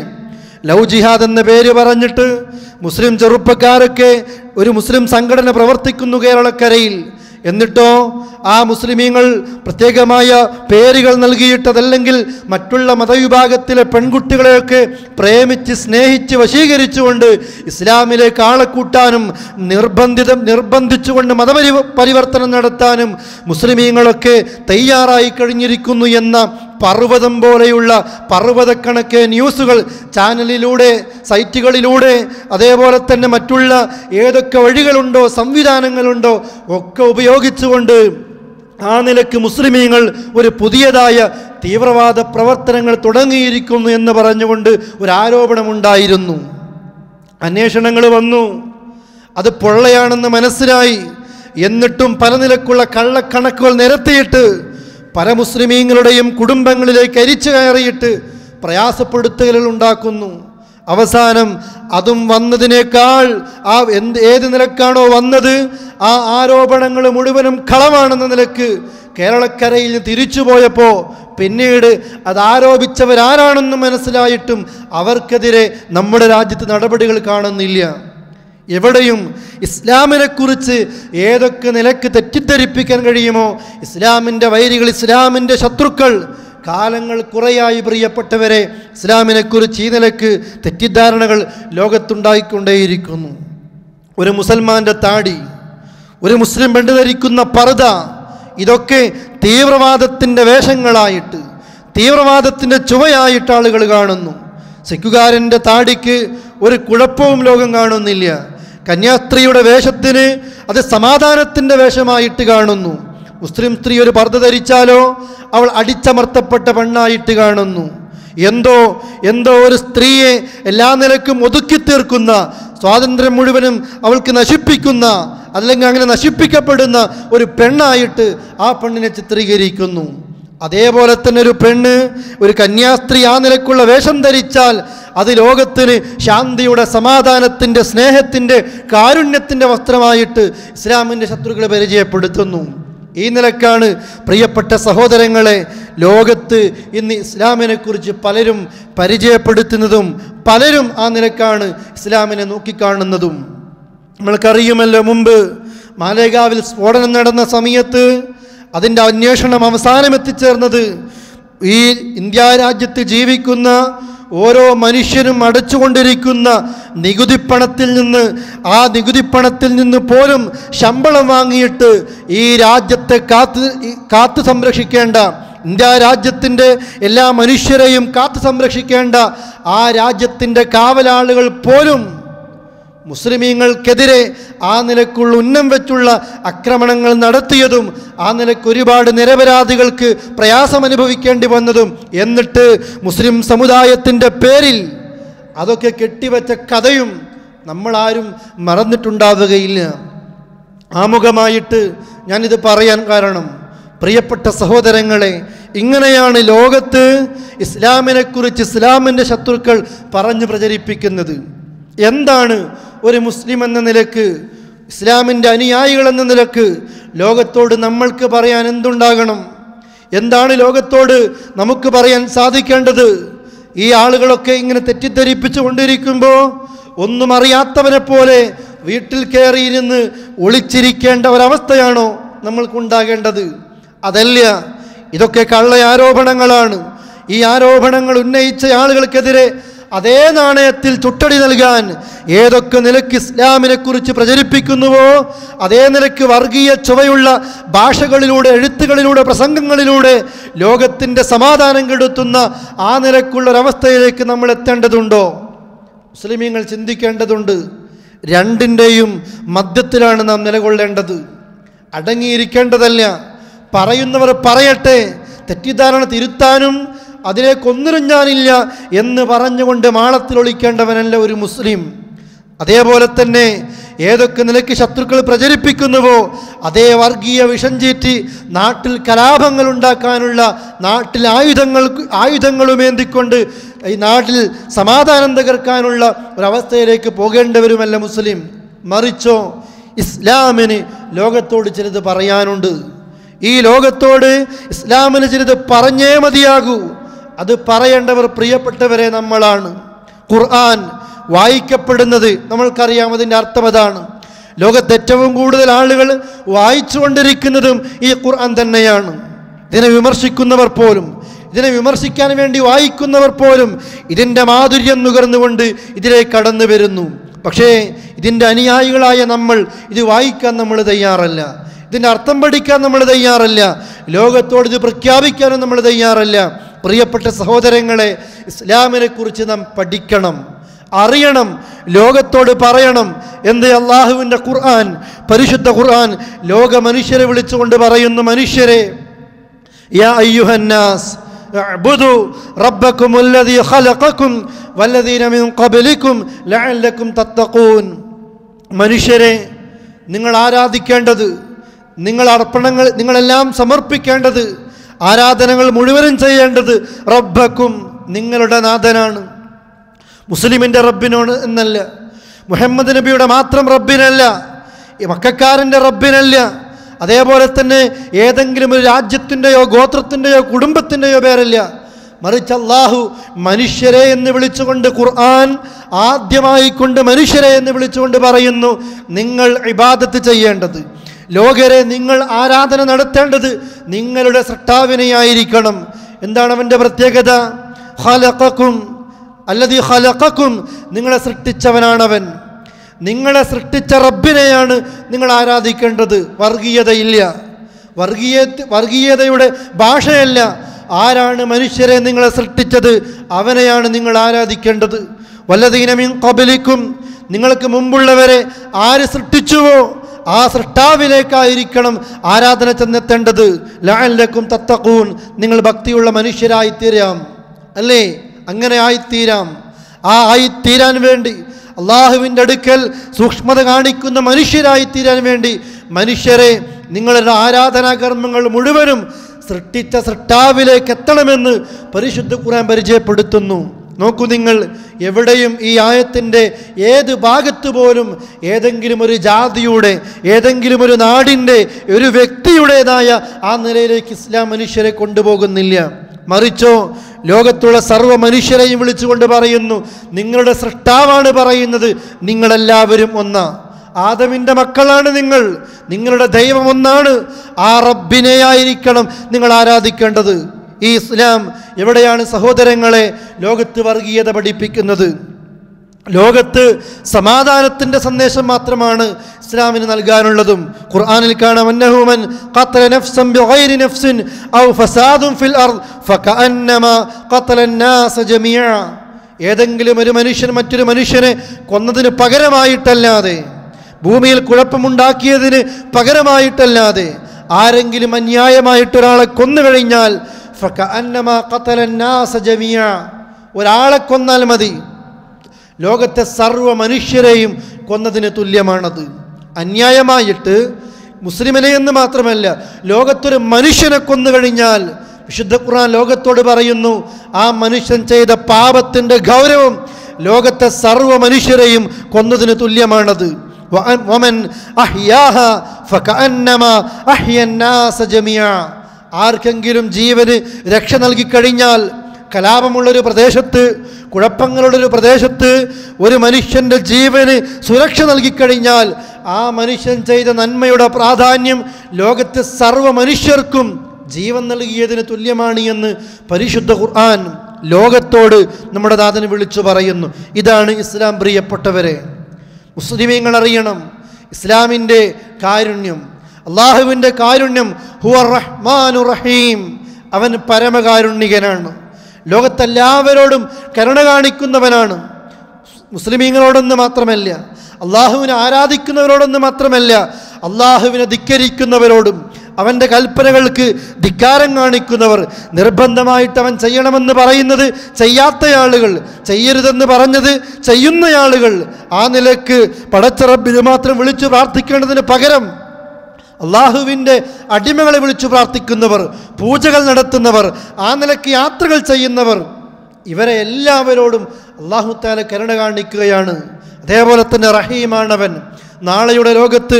ലവ് ജിഹാദ് എന്ന പേര് പറഞ്ഞിട്ട് മുസ്ലിം ചെറുപ്പക്കാരൊക്കെ ഒരു മുസ്ലിം സംഘടന പ്രവർത്തിക്കുന്നു കേരളക്കരയിൽ. എന്നിട്ടോ ആ മുസ്ലിമീങ്ങൾ പ്രത്യേകമായ പേരുകൾ നൽകിയിട്ടതല്ലെങ്കിൽ മറ്റുള്ള മതവിഭാഗത്തിലെ പെൺകുട്ടികളെയൊക്കെ പ്രേമിച്ച് സ്നേഹിച്ച് വശീകരിച്ചുകൊണ്ട് ഇസ്ലാമിലേക്ക് ആളെ കൂട്ടാനും നിർബന്ധിച്ചുകൊണ്ട് മതപരിവർത്തനം നടത്താനും മുസ്ലിമീങ്ങളൊക്കെ തയ്യാറായി കഴിഞ്ഞിരിക്കുന്നു എന്ന പർവ്വതം പോലെയുള്ള പർവ്വതക്കണക്കെ ന്യൂസുകൾ ചാനലിലൂടെ, സൈറ്റുകളിലൂടെ, അതേപോലെ തന്നെ മറ്റുള്ള ഏതൊക്കെ വഴികളുണ്ടോ സംവിധാനങ്ങളുണ്ടോ ഒക്കെ ഉപയോഗിച്ചുകൊണ്ട് ആ നിലക്ക് മുസ്ലിമീങ്ങൾ ഒരു പുതിയതായ തീവ്രവാദ പ്രവർത്തനങ്ങൾ തുടങ്ങിയിരിക്കുന്നു എന്ന് പറഞ്ഞുകൊണ്ട് ഒരു ആരോപണമുണ്ടായിരുന്നു. അന്വേഷണങ്ങൾ വന്നു, അത് പൊള്ളയാണെന്ന് മനസ്സിലായി. എന്നിട്ടും പല നിലക്കുള്ള കള്ളക്കണക്കുകൾ നിരത്തിയിട്ട് പല മുസ്ലിമീങ്ങളുടെയും കുടുംബങ്ങളിലേക്ക് അരിച്ചു കയറിയിട്ട് പ്രയാസപ്പെടുത്തുകകൾ ഉണ്ടാക്കുന്നു. അവസാനം അതും വന്നതിനേക്കാൾ ഏത് നിലക്കാണോ വന്നത് ആ ആരോപണങ്ങൾ മുഴുവനും കളവാണെന്ന നിലക്ക് കേരളക്കരയിൽ തിരിച്ചു പോയപ്പോൾ പിന്നീട് അത് ആരോപിച്ചവരാരാണെന്ന് മനസ്സിലായിട്ടും അവർക്കെതിരെ നമ്മുടെ രാജ്യത്ത് നടപടികൾ കാണുന്നില്ല. എവിടെയും ഇസ്ലാമിനെക്കുറിച്ച് ഏതൊക്കെ നിലക്ക് തെറ്റിദ്ധരിപ്പിക്കാൻ കഴിയുമോ ഇസ്ലാമിൻ്റെ വൈരികൾ, ഇസ്ലാമിൻ്റെ ശത്രുക്കൾ കാലങ്ങൾ കുറേയായി പ്രിയപ്പെട്ടവരെ ഇസ്ലാമിനെക്കുറിച്ച് ഈ നിലക്ക് തെറ്റിദ്ധാരണകൾ ലോകത്തുണ്ടായിക്കൊണ്ടേയിരിക്കുന്നു. ഒരു മുസൽമാൻ്റെ താടി, ഒരു മുസ്ലിം പെണ്ണ് ധരിക്കുന്ന പർദ, ഇതൊക്കെ തീവ്രവാദത്തിൻ്റെ വേഷങ്ങളായിട്ട്, തീവ്രവാദത്തിൻ്റെ ചുവയായിട്ട് ആളുകൾ കാണുന്നു. സിഖുകാരൻ്റെ താടിക്ക് ഒരു കുഴപ്പവും ലോകം കാണുന്നില്ല. കന്യാസ്ത്രീയുടെ വേഷത്തിന് അത് സമാധാനത്തിൻ്റെ വേഷമായിട്ട് കാണുന്നു. മുസ്ലിം സ്ത്രീ ഒരു പർദ്ദ ധരിച്ചാലോ അവൾ അടിച്ചമർത്തപ്പെട്ട പെണ്ണായിട്ട് കാണുന്നു. എന്തോ ഒരു സ്ത്രീയെ എല്ലാ നിലക്കും ഒതുക്കി തീർക്കുന്ന, സ്വാതന്ത്ര്യം മുഴുവനും അവൾക്ക് നശിപ്പിക്കുന്ന, അല്ലെങ്കിൽ അങ്ങനെ നശിപ്പിക്കപ്പെടുന്ന ഒരു പെണ്ണായിട്ട് ആ പെണ്ണിനെ ചിത്രീകരിക്കുന്നു. അതേപോലെ തന്നെ ഒരു പെണ്ണ്, ഒരു കന്യാസ്ത്രീ ആ നിലക്കുള്ള വേഷം ധരിച്ചാൽ അത് ലോകത്തിന് ശാന്തിയുടെ, സമാധാനത്തിൻ്റെ, സ്നേഹത്തിൻ്റെ, കാരുണ്യത്തിൻ്റെ വസ്ത്രമായിട്ട് ഇസ്ലാമിൻ്റെ ശത്രുക്കളെ പരിചയപ്പെടുത്തുന്നു. ഈ നിലക്കാണ് പ്രിയപ്പെട്ട സഹോദരങ്ങളെ ലോകത്ത് ഇന്ന് ഇസ്ലാമിനെക്കുറിച്ച് പലരും പരിചയപ്പെടുത്തുന്നതും പലരും ആ നിലക്കാണ് ഇസ്ലാമിനെ നോക്കിക്കാണുന്നതും. നമ്മൾക്കറിയുമല്ലോ, മുമ്പ് മാലേഗാവിൽ സ്ഫോടനം നടന്ന സമയത്ത് അതിൻ്റെ അന്വേഷണം അവസാനം എത്തിച്ചേർന്നത് ഈ ഇന്ത്യ രാജ്യത്ത് ജീവിക്കുന്ന ഓരോ മനുഷ്യനും അടച്ചുകൊണ്ടിരിക്കുന്ന നികുതിപ്പണത്തിൽ നിന്ന്, ആ നികുതിപ്പണത്തിൽ നിന്ന് പോലും ശമ്പളം വാങ്ങിയിട്ട് ഈ രാജ്യത്തെ കാത്തു സംരക്ഷിക്കേണ്ട, ഇന്ത്യ രാജ്യത്തിൻ്റെ എല്ലാ മനുഷ്യരെയും കാത്തു സംരക്ഷിക്കേണ്ട ആ രാജ്യത്തിൻ്റെ കാവലാളുകൾ പോലും മുസ്ലിമീങ്ങൾക്കെതിരെ ആ നിലക്കുള്ള ഉന്നം വെച്ചുള്ള ആക്രമണങ്ങൾ നടത്തിയതും ആ നിലക്ക് ഒരുപാട് നിരപരാധികൾക്ക് പ്രയാസം അനുഭവിക്കേണ്ടി വന്നതും, എന്നിട്ട് മുസ്ലിം സമുദായത്തിൻ്റെ പേരിൽ അതൊക്കെ കെട്ടിവെച്ച കഥയും നമ്മളാരും മറന്നിട്ടുണ്ടാവുകയില്ല. ആമുഖമായിട്ട് ഞാനിത് പറയാൻ കാരണം, പ്രിയപ്പെട്ട സഹോദരങ്ങളെ, ഇങ്ങനെയാണ് ലോകത്ത് ഇസ്ലാമിനെക്കുറിച്ച് ഇസ്ലാമിൻ്റെ ശത്രുക്കൾ പറഞ്ഞു പ്രചരിപ്പിക്കുന്നത്. എന്താണ് ഒരു മുസ്ലിം എന്ന നിലക്ക്, ഇസ്ലാമിൻ്റെ അനുയായികൾ എന്ന നിലക്ക് ലോകത്തോട് നമ്മൾക്ക് പറയാൻ എന്തുണ്ടാകണം? എന്താണ് ലോകത്തോട് നമുക്ക് പറയാൻ സാധിക്കേണ്ടത്? ഈ ആളുകളൊക്കെ ഇങ്ങനെ തെറ്റിദ്ധരിപ്പിച്ചു കൊണ്ടിരിക്കുമ്പോൾ ഒന്നും അറിയാത്തവനെ പോലെ വീട്ടിൽ കയറിയിരുന്ന് ഒളിച്ചിരിക്കേണ്ട ഒരവസ്ഥയാണോ നമ്മൾക്കുണ്ടാകേണ്ടത്? അതല്ല, ഇതൊക്കെ കള്ള ആരോപണങ്ങളാണ്. ഈ ആരോപണങ്ങൾ ഉന്നയിച്ച ആളുകൾക്കെതിരെ അതേ നാണയത്തിൽ ചുട്ടടി നൽകാൻ ഏതൊക്കെ നിലയ്ക്ക് ഇസ്ലാമിനെ കുറിച്ച് പ്രചരിപ്പിക്കുന്നുവോ അതേ നിലയ്ക്ക് വർഗീയ ചുവയുള്ള ഭാഷകളിലൂടെ, എഴുത്തുകളിലൂടെ, പ്രസംഗങ്ങളിലൂടെ ലോകത്തിൻ്റെ സമാധാനം കെടുത്തുന്ന ആ നിലക്കുള്ളൊരവസ്ഥയിലേക്ക് നമ്മൾ എത്തേണ്ടതുണ്ടോ? മുസ്ലിമീങ്ങൾ ചിന്തിക്കേണ്ടതുണ്ട്. രണ്ടിൻ്റെയും മധ്യത്തിലാണ് നാം നിലകൊള്ളേണ്ടത്. അടങ്ങിയിരിക്കേണ്ടതല്ല. പറയുന്നവർ പറയട്ടെ, തെറ്റിദ്ധാരണ തിരുത്താനും അതിലേക്കൊന്നിനും ഞാനില്ല എന്ന് പറഞ്ഞുകൊണ്ട് മാളത്തിലൊളിക്കേണ്ടവനല്ല ഒരു മുസ്ലിം. അതേപോലെ തന്നെ ഏതൊക്കെ നിലയ്ക്ക് ശത്രുക്കൾ പ്രചരിപ്പിക്കുന്നുവോ അതേ വർഗീയ വിഷം ചീറ്റി നാട്ടിൽ കലാപങ്ങൾ ഉണ്ടാക്കാനുള്ള, നാട്ടിൽ ആയുധങ്ങളുമേന്തിക്കൊണ്ട് ഈ നാട്ടിൽ സമാധാനം തകർക്കാനുള്ള ഒരവസ്ഥയിലേക്ക് പോകേണ്ടവരുമല്ല മുസ്ലിം. മറിച്ചോ, ഇസ്ലാമിന് ലോകത്തോട് ചിലത് പറയാനുണ്ട്. ഈ ലോകത്തോട് ഇസ്ലാമിന് ചിലത് പറഞ്ഞേ മതിയാകൂ. അത് പറയേണ്ടവർ പ്രിയപ്പെട്ടവരെ നമ്മളാണ്. ഖുർആൻ വായിക്കപ്പെടുന്നത് നമ്മൾക്കറിയാം, അതിൻ്റെ അർത്ഥം അതാണ്. ലോകത്ത് ഏറ്റവും കൂടുതൽ ആളുകൾ വായിച്ചുകൊണ്ടിരിക്കുന്നതും ഈ ഖുർആൻ തന്നെയാണ്. ഇതിനെ വിമർശിക്കുന്നവർ പോലും, ഇതിനെ വിമർശിക്കാൻ വേണ്ടി വായിക്കുന്നവർ പോലും ഇതിൻ്റെ മാധുര്യം നുകർന്നുകൊണ്ട് ഇതിലേക്ക് കടന്നു വരുന്നു. പക്ഷേ ഇതിൻ്റെ അനുയായികളായ നമ്മൾ ഇത് വായിക്കാൻ നമ്മൾ തയ്യാറല്ല, ഇതിൻ്റെ അർത്ഥം പഠിക്കാൻ നമ്മൾ തയ്യാറല്ല, ലോകത്തോട് ഇത് പ്രഖ്യാപിക്കാനും നമ്മൾ തയ്യാറല്ല. പ്രിയപ്പെട്ട സഹോദരങ്ങളെ, ഇസ്ലാമിനെ കുറിച്ച് നാം പഠിക്കണം, അറിയണം, ലോകത്തോട് പറയണം. എന്ത് അള്ളാഹുവിൻ്റെ ഖുർആൻ, പരിശുദ്ധ ഖുർആൻ ലോക മനുഷ്യരെ വിളിച്ചുകൊണ്ട് പറയുന്നു, മനുഷ്യരെ, യാ അയ്യുഹന്നാസ് അഅ്ബുദു റബ്ബക്കുമുല്ലദീ ഖലഖക്കും വല്ലദീന മിൻ ഖബ്ലിക്കും ലഅല്ലക്കും തത്തഖൂൻ. മനുഷ്യരെ, നിങ്ങൾ ആരാധിക്കേണ്ടത്, നിങ്ങൾ അർപ്പണങ്ങൾ, നിങ്ങളെല്ലാം സമർപ്പിക്കേണ്ടത്, ആരാധനകൾ മുഴുവനും ചെയ്യേണ്ടത് റബ്ബക്കും, നിങ്ങളുടെ നാഥനാണ്. മുസ്ലിമിൻ്റെ റബ്ബിനോട് എന്നല്ല, മുഹമ്മദ് നബിയുടെ മാത്രം റബ്ബിനല്ല, ഈ മക്കക്കാരൻ്റെ റബ്ബിനല്ല, അതേപോലെ തന്നെ ഏതെങ്കിലും ഒരു രാജ്യത്തിൻ്റെയോ ഗോത്രത്തിൻ്റെയോ കുടുംബത്തിൻ്റെയോ പേരല്ല, മറിച്ച് അല്ലാഹു മനുഷ്യരെ എന്ന് വിളിച്ചുകൊണ്ട് ഖുർആൻ ആദ്യമായി കൊണ്ട് മനുഷ്യരെ എന്ന് വിളിച്ചുകൊണ്ട് പറയുന്നു, നിങ്ങൾ ഇബാദത്ത് ചെയ്യേണ്ടത്, ലോകരെ നിങ്ങൾ ആരാധന നടത്തേണ്ടത് നിങ്ങളുടെ സൃഷ്ടാവിനെയായിരിക്കണം. എന്താണ് അവൻ്റെ പ്രത്യേകത? ഖലഖക്കും അല്ലദീ ഖലഖക്കും, നിങ്ങളെ സൃഷ്ടിച്ചവനാണവൻ. നിങ്ങളെ സൃഷ്ടിച്ച റബ്ബിനെയാണ് നിങ്ങൾ ആരാധിക്കേണ്ടത്. വർഗീയതയില്ല, വർഗീയതയുടെ ഭാഷയല്ല. ആരാണ് മനുഷ്യരെ നിങ്ങളെ സൃഷ്ടിച്ചത് അവനെയാണ് നിങ്ങൾ ആരാധിക്കേണ്ടത്. വല്ലദീന മിൻ ഖബ്ലിക്കും, നിങ്ങൾക്ക് മുമ്പുള്ളവരെ ആര് സൃഷ്ടിച്ചുവോ ആ സൃഷ്ടാവിലേക്കായിരിക്കണം ആരാധന ചെന്നെത്തേണ്ടത്. ലഅല്ലക്കും തത്തഖൂൻ, നിങ്ങൾ ഭക്തിയുള്ള മനുഷ്യരായിത്തീരാം. അല്ലേ? അങ്ങനെ ആയിത്തീരാം. ആ ആയിത്തീരാൻ വേണ്ടി, അള്ളാഹുവിൻ്റെ അടുക്കൽ സൂക്ഷ്മത കാണിക്കുന്ന മനുഷ്യരായിത്തീരാൻ വേണ്ടി, മനുഷ്യരെ നിങ്ങളുടെ ആരാധനാകർമ്മങ്ങൾ മുഴുവനും സൃഷ്ടിച്ച സൃഷ്ടാവിലേക്ക് എത്തണമെന്ന് പരിശുദ്ധ ഖുർആൻ പരിചയപ്പെടുത്തുന്നു. നോക്കൂ നിങ്ങൾ, എവിടെയും ഈ ആയത്തിൻ്റെ ഏത് ഭാഗത്ത് പോലും ഏതെങ്കിലും ഒരു ജാതിയുടെ, ഏതെങ്കിലും ഒരു നാടിൻ്റെ, ഒരു വ്യക്തിയുടേതായ ആ നിലയിലേക്ക് ഇസ്ലാം മനുഷ്യരെ കൊണ്ടുപോകുന്നില്ല. മറിച്ചോ ലോകത്തുള്ള സർവ്വ മനുഷ്യരെയും വിളിച്ചുകൊണ്ട് പറയുന്നു, നിങ്ങളുടെ സൃഷ്ടാവാണ് പറയുന്നത്, നിങ്ങളെല്ലാവരും ഒന്നാ, ആദമിൻ്റെ മക്കളാണ് നിങ്ങൾ, നിങ്ങളുടെ ദൈവം ഒന്നാണ്, ആ റബ്ബിനെയായിരിക്കണം നിങ്ങൾ ആരാധിക്കേണ്ടത്. ഈ ഇസ്ലാം എവിടെയാണ് സഹോദരങ്ങളെ ലോകത്ത് വർഗീയത പഠിപ്പിക്കുന്നത്? ലോകത്ത് സമാധാനത്തിൻ്റെ സന്ദേശം മാത്രമാണ് ഇസ്ലാമിന് നൽകാനുള്ളതും. ഖുർആനിൽ കാണാം, അന്നഹു മൻ ഖതല നഫ്സൻ ബിഗൈരി നഫ്സിൻ ഔ ഫസാദുൻ ഫിൽ അർദ് ഫകഅന്നമാ ഖതല അന്നാസ ജമീഅ. ഏതെങ്കിലും ഒരു മനുഷ്യൻ മറ്റൊരു മനുഷ്യനെ കൊന്നതിന് പകരമായിട്ടല്ലാതെ, ഭൂമിയിൽ കുഴപ്പമുണ്ടാക്കിയതിന് പകരമായിട്ടല്ലാതെ ആരെങ്കിലും അന്യായമായിട്ടൊരാളെ കൊന്നുകഴിഞ്ഞാൽ ഫകഅന്നമാ ഖതല അന്നാസ ജമീഅ, ഒരാളെ കൊന്നാൽ മതി, ലോകത്തെ സർവ്വ മനുഷ്യരെയും കൊന്നതിന് തുല്യമാണത്. അന്യായമായിട്ട് മുസ്ലിമിനെ എന്ന് മാത്രമല്ല, ലോകത്തൊരു മനുഷ്യനെ കൊന്നു കഴിഞ്ഞാൽ വിശുദ്ധ ഖുർആൻ ലോകത്തോട് പറയുന്നു, ആ മനുഷ്യൻ ചെയ്ത പാപത്തിൻ്റെ ഗൗരവം ലോകത്തെ സർവ്വ മനുഷ്യരെയും കൊന്നതിന് തുല്യമാണത്. വമൻ അഹ്യാഹ ഫകഅന്നമാ അഹ്യന്നാസ ജമീഅ. ആർക്കെങ്കിലും ജീവന് രക്ഷ നൽകിക്കഴിഞ്ഞാൽ, കലാപമുള്ളൊരു പ്രദേശത്ത്, കുഴപ്പങ്ങളുള്ളൊരു പ്രദേശത്ത് ഒരു മനുഷ്യൻ്റെ ജീവന് സുരക്ഷ നൽകിക്കഴിഞ്ഞാൽ ആ മനുഷ്യൻ ചെയ്ത നന്മയുടെ പ്രാധാന്യം ലോകത്തെ സർവ്വ മനുഷ്യർക്കും ജീവൻ നൽകിയതിന് തുല്യമാണ് എന്ന് പരിശുദ്ധ ഖുർആൻ ലോകത്തോട് നമ്മുടെ നാഥൻ വിളിച്ചു പറയുന്നു. ഇതാണ് ഇസ്ലാം. പ്രിയപ്പെട്ടവരെ, മുസ്ലിമീങ്ങൾ അറിയണം ഇസ്ലാമിൻ്റെ കാരുണ്യം, അള്ളാഹുവിൻ്റെ കാരുണ്യം. ഹുവ റഹ്മാനുർ റഹീം, അവൻ പരമകാരുണ്യകനാണ്, ലോകത്തെല്ലാവരോടും കരുണ കാണിക്കുന്നവനാണ്. മുസ്ലിമീങ്ങളോടൊന്ന് മാത്രമല്ല, അള്ളാഹുവിനെ ആരാധിക്കുന്നവരോടൊന്ന് മാത്രമല്ല, അള്ളാഹുവിനെ ധിക്കരിക്കുന്നവരോടും അവൻ്റെ കൽപ്പനകൾക്ക് ധിക്കാരം കാണിക്കുന്നവർ, നിർബന്ധമായിട്ട് അവൻ ചെയ്യണമെന്ന് പറയുന്നത് ചെയ്യാത്ത ആളുകൾ, ചെയ്യരുതെന്ന് പറഞ്ഞത് ചെയ്യുന്ന ആളുകൾ, ആ നിലക്ക് പടച്ച റബ്ബിനെ മാത്രം വിളിച്ചു പ്രാർത്ഥിക്കേണ്ടതിന് പകരം അള്ളാഹുവിൻ്റെ അടിമകളെ വിളിച്ചു പ്രാർത്ഥിക്കുന്നവർ, പൂജകൾ നടത്തുന്നവർ, ആ നിലയ്ക്ക് യാത്രകൾ ചെയ്യുന്നവർ, ഇവരെ എല്ലാവരോടും അള്ളാഹു തആല കരുണ കാണിക്കുകയാണ്. അതേപോലെ തന്നെ റഹീമാണവൻ. നാളെയുടെ ലോകത്ത്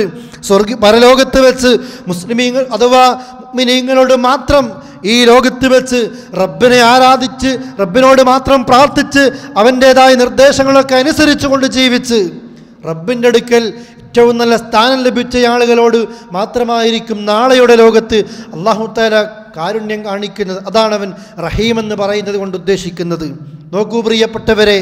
പരലോകത്ത് വെച്ച് മുസ്ലിമീങ്ങൾ അഥവാ മുഅ്മിനീങ്ങളോട് മാത്രം ഈ ലോകത്ത് വെച്ച് റബ്ബിനെ ആരാധിച്ച് റബ്ബിനോട് മാത്രം പ്രാർത്ഥിച്ച് അവൻ്റേതായ നിർദ്ദേശങ്ങളൊക്കെ അനുസരിച്ചു കൊണ്ട് ജീവിച്ച് റബ്ബിൻ്റെ അടുക്കൽ ഏറ്റവും നല്ല സ്ഥാനം ലഭിച്ച ആളുകളോട് മാത്രമായിരിക്കും നാളെയുടെ ലോകത്ത് അല്ലാഹു തആല കാരുണ്യം കാണിക്കുന്നത്. അതാണ് അവൻ റഹീം എന്ന് പറയുന്നത് കൊണ്ട് ഉദ്ദേശിക്കുന്നത്. നോക്കൂ പ്രിയപ്പെട്ടവരെ,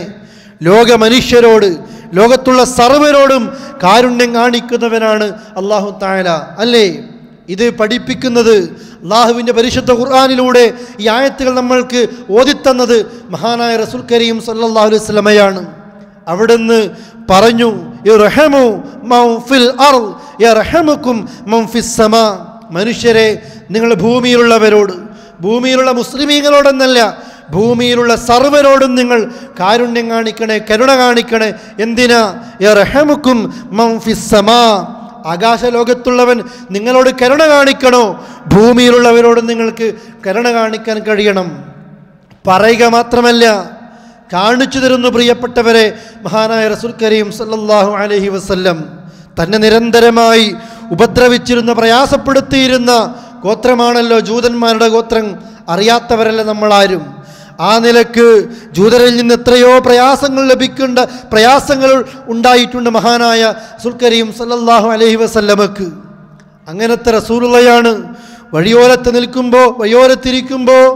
ലോക മനുഷ്യരോട്, ലോകത്തുള്ള സർവ്വരോടും കാരുണ്യം കാണിക്കുന്നവനാണ് അല്ലാഹു തആല, അല്ലേ? ഇത് പഠിപ്പിക്കുന്നത് അള്ളാഹുവിൻ്റെ പരിശുദ്ധ ഖുർആനിലൂടെ ഈ ആയത്തുകൾ നമ്മൾക്ക് ഓതിത്തന്നത് മഹാനായ റസൂൽ കരീം സല്ലല്ലാഹു അലൈഹി വസല്ലമയാണ്. അവിടുന്ന് പറഞ്ഞു, ഇർഹമു മൻ ഫിൽ അർദ് യർഹമുകും മൻ ഫിസ് സമാ. മനുഷ്യരെ, നിങ്ങൾ ഭൂമിയിലുള്ളവരോട്, ഭൂമിയിലുള്ള മുസ്ലിമീങ്ങളോടെന്നല്ല, ഭൂമിയിലുള്ള സർവ്വരോടും നിങ്ങൾ കാരുണ്യം കാണിക്കണേ, കരുണ കാണിക്കണേ. എന്തിനാ? യർഹമുകും മൻ ഫിസ് സമാ. ആകാശലോകത്തുള്ളവൻ നിങ്ങളോട് കരുണ കാണിക്കണോ? ഭൂമിയിലുള്ളവരോട് നിങ്ങൾക്ക് കരുണ കാണിക്കാൻ കഴിയണം. പറയുക മാത്രമല്ല, കാണിച്ചു തരുന്നു. പ്രിയപ്പെട്ടവരെ, മഹാനായ റസൂൽ കരീം സല്ലല്ലാഹു അലൈഹി വസല്ലം തന്നെ നിരന്തരമായി ഉപദ്രവിച്ചിരുന്ന, പ്രയാസപ്പെടുത്തിയിരുന്ന ഗോത്രമാണല്ലോ ജൂതന്മാരുടെ ഗോത്രം. അറിയാത്തവരല്ല നമ്മളാരും. ആ നിലക്ക് ജൂതരിൽ നിന്ന് എത്രയോ പ്രയാസങ്ങൾ ലഭിക്കേണ്ട പ്രയാസങ്ങൾ ഉണ്ടായിട്ടുണ്ട് മഹാനായ റസൂൽ കരീം സല്ലല്ലാഹു അലൈഹി വസല്ലമക്ക്. അങ്ങനത്തെ റസൂലുള്ളയാണ്. വഴിയോരത്തിരിക്കുമ്പോൾ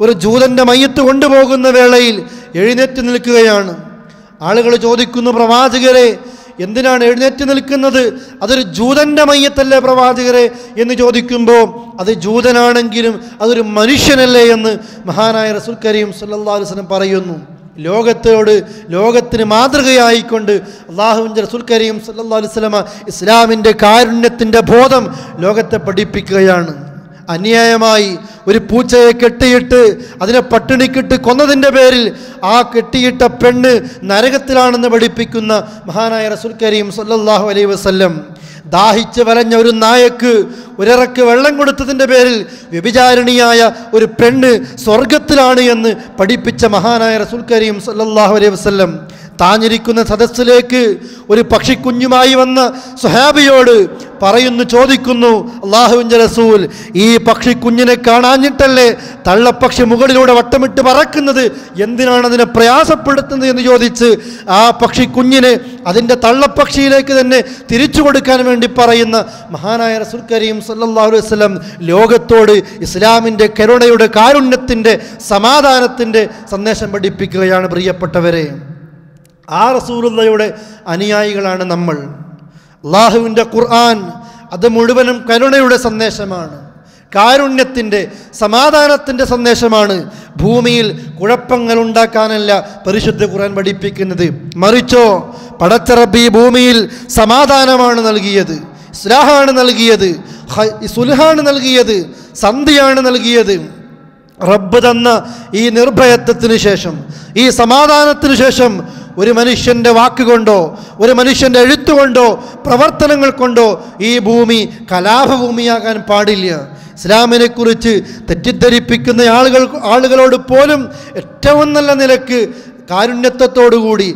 ഒരു ജൂതൻ്റെ മയ്യത്ത് കൊണ്ടുപോകുന്ന വേളയിൽ എഴുന്നേറ്റ് നിൽക്കുകയാണ്. ആളുകൾ ചോദിക്കുന്നു, പ്രവാചകരെ എന്തിനാണ് എഴുന്നേറ്റ് നിൽക്കുന്നത്? അതൊരു ജൂതൻ്റെ മയ്യത്തല്ലേ പ്രവാചകരെ എന്ന് ചോദിക്കുമ്പോൾ, അത് ജൂതനാണെങ്കിലും അതൊരു മനുഷ്യനല്ലേ എന്ന് മഹാനായ റസൂൽ കരീം സല്ലല്ലാഹു അലൈഹി വസല്ലം പറയുന്നു. ലോകത്തിന് മാതൃകയായിക്കൊണ്ട് അള്ളാഹുവിൻ്റെ റസൂൽ കരീം സല്ലല്ലാഹു അലൈഹി വസല്ലം ഇസ്ലാമിൻ്റെ കാരുണ്യത്തിൻ്റെ ബോധം ലോകത്തെ പഠിപ്പിക്കുകയാണ്. അന്യായമായി ഒരു പൂച്ചയെ കെട്ടിയിട്ട് അതിനെ പട്ടിണിക്കിട്ട് കൊന്നതിൻ്റെ പേരിൽ ആ കെട്ടിയിട്ട പെണ്ണ് നരകത്തിലാണെന്ന് പഠിപ്പിക്കുന്ന മഹാനായ റസൂൽ കരീം സല്ലല്ലാഹു അലൈഹി വസല്ലം ദാഹിച്ച് വലഞ്ഞ ഒരു നായക്ക് ഒരിറക്ക് വെള്ളം കൊടുത്തതിൻ്റെ പേരിൽ വ്യഭിചാരിണിയായ ഒരു പെണ്ണ് സ്വർഗത്തിലാണ് എന്ന് പഠിപ്പിച്ച മഹാനായ റസൂൽ കരീം സല്ലല്ലാഹു അലൈഹി വസല്ലം താഞ്ഞിരിക്കുന്ന സദസ്സിലേക്ക് ഒരു പക്ഷിക്കുഞ്ഞുമായി വന്ന സ്വഹാബിയോട് ചോദിക്കുന്നു, അള്ളാഹുവിൻ്റെ റസൂൽ, ഈ പക്ഷിക്കുഞ്ഞിനെ കാണാഞ്ഞിട്ടല്ലേ തള്ളപ്പക്ഷി മുകളിലൂടെ വട്ടമിട്ട് പറക്കുന്നത്? എന്തിനാണ് അതിനെ പ്രയാസപ്പെടുത്തുന്നത് എന്ന് ചോദിച്ച് ആ പക്ഷിക്കുഞ്ഞിനെ അതിൻ്റെ തള്ളപ്പക്ഷിയിലേക്ക് തന്നെ തിരിച്ചു കൊടുക്കാൻ വേണ്ടി പറയുന്ന മഹാനായ റസൂൽ കരീം സല്ലല്ലാഹു അലൈഹി വസല്ലം ലോകത്തോട് ഇസ്ലാമിൻ്റെ കരുണയുടെ, കാരുണ്യത്തിൻ്റെ, സമാധാനത്തിൻ്റെ സന്ദേശം പഠിപ്പിക്കുകയാണ്. പ്രിയപ്പെട്ടവരെ, ആ റസൂലുള്ളാഹിയുടെ അനുയായികളാണ് നമ്മൾ. അല്ലാഹുവിൻ്റെ ഖുർആൻ അത് മുഴുവനും കരുണയുടെ സന്ദേശമാണ്, കാരുണ്യത്തിൻ്റെ, സമാധാനത്തിൻ്റെ സന്ദേശമാണ്. ഭൂമിയിൽ കുഴപ്പങ്ങൾ ഉണ്ടാക്കാനല്ല പരിശുദ്ധ ഖുർആൻ പഠിപ്പിക്കുന്നത്. മറിച്ചോ പടച്ച റബ്ബ് ഭൂമിയിൽ സമാധാനമാണ് നൽകിയത്, ഇസ്ലാഹാണ് നൽകിയത്, സുൽഹാണ് നൽകിയത്, സന്ധിയാണ് നൽകിയത്. റബ്ബ് തന്ന ഈ നിർഭയത്വത്തിന് ശേഷം, ഈ സമാധാനത്തിന് ശേഷം ഒരു മനുഷ്യൻ്റെ വാക്കുകൊണ്ടോ ഒരു മനുഷ്യൻ്റെ എഴുത്തുകൊണ്ടോ പ്രവർത്തനങ്ങൾ കൊണ്ടോ ഈ ഭൂമി കലാപഭൂമിയാകാൻ പാടില്ല. ഇസ്ലാമിനെ കുറിച്ച് തെറ്റിദ്ധരിപ്പിക്കുന്ന ആളുകളോട് പോലും ഏറ്റവും നല്ല നിലക്ക് കാരുണ്യത്തോടുകൂടി,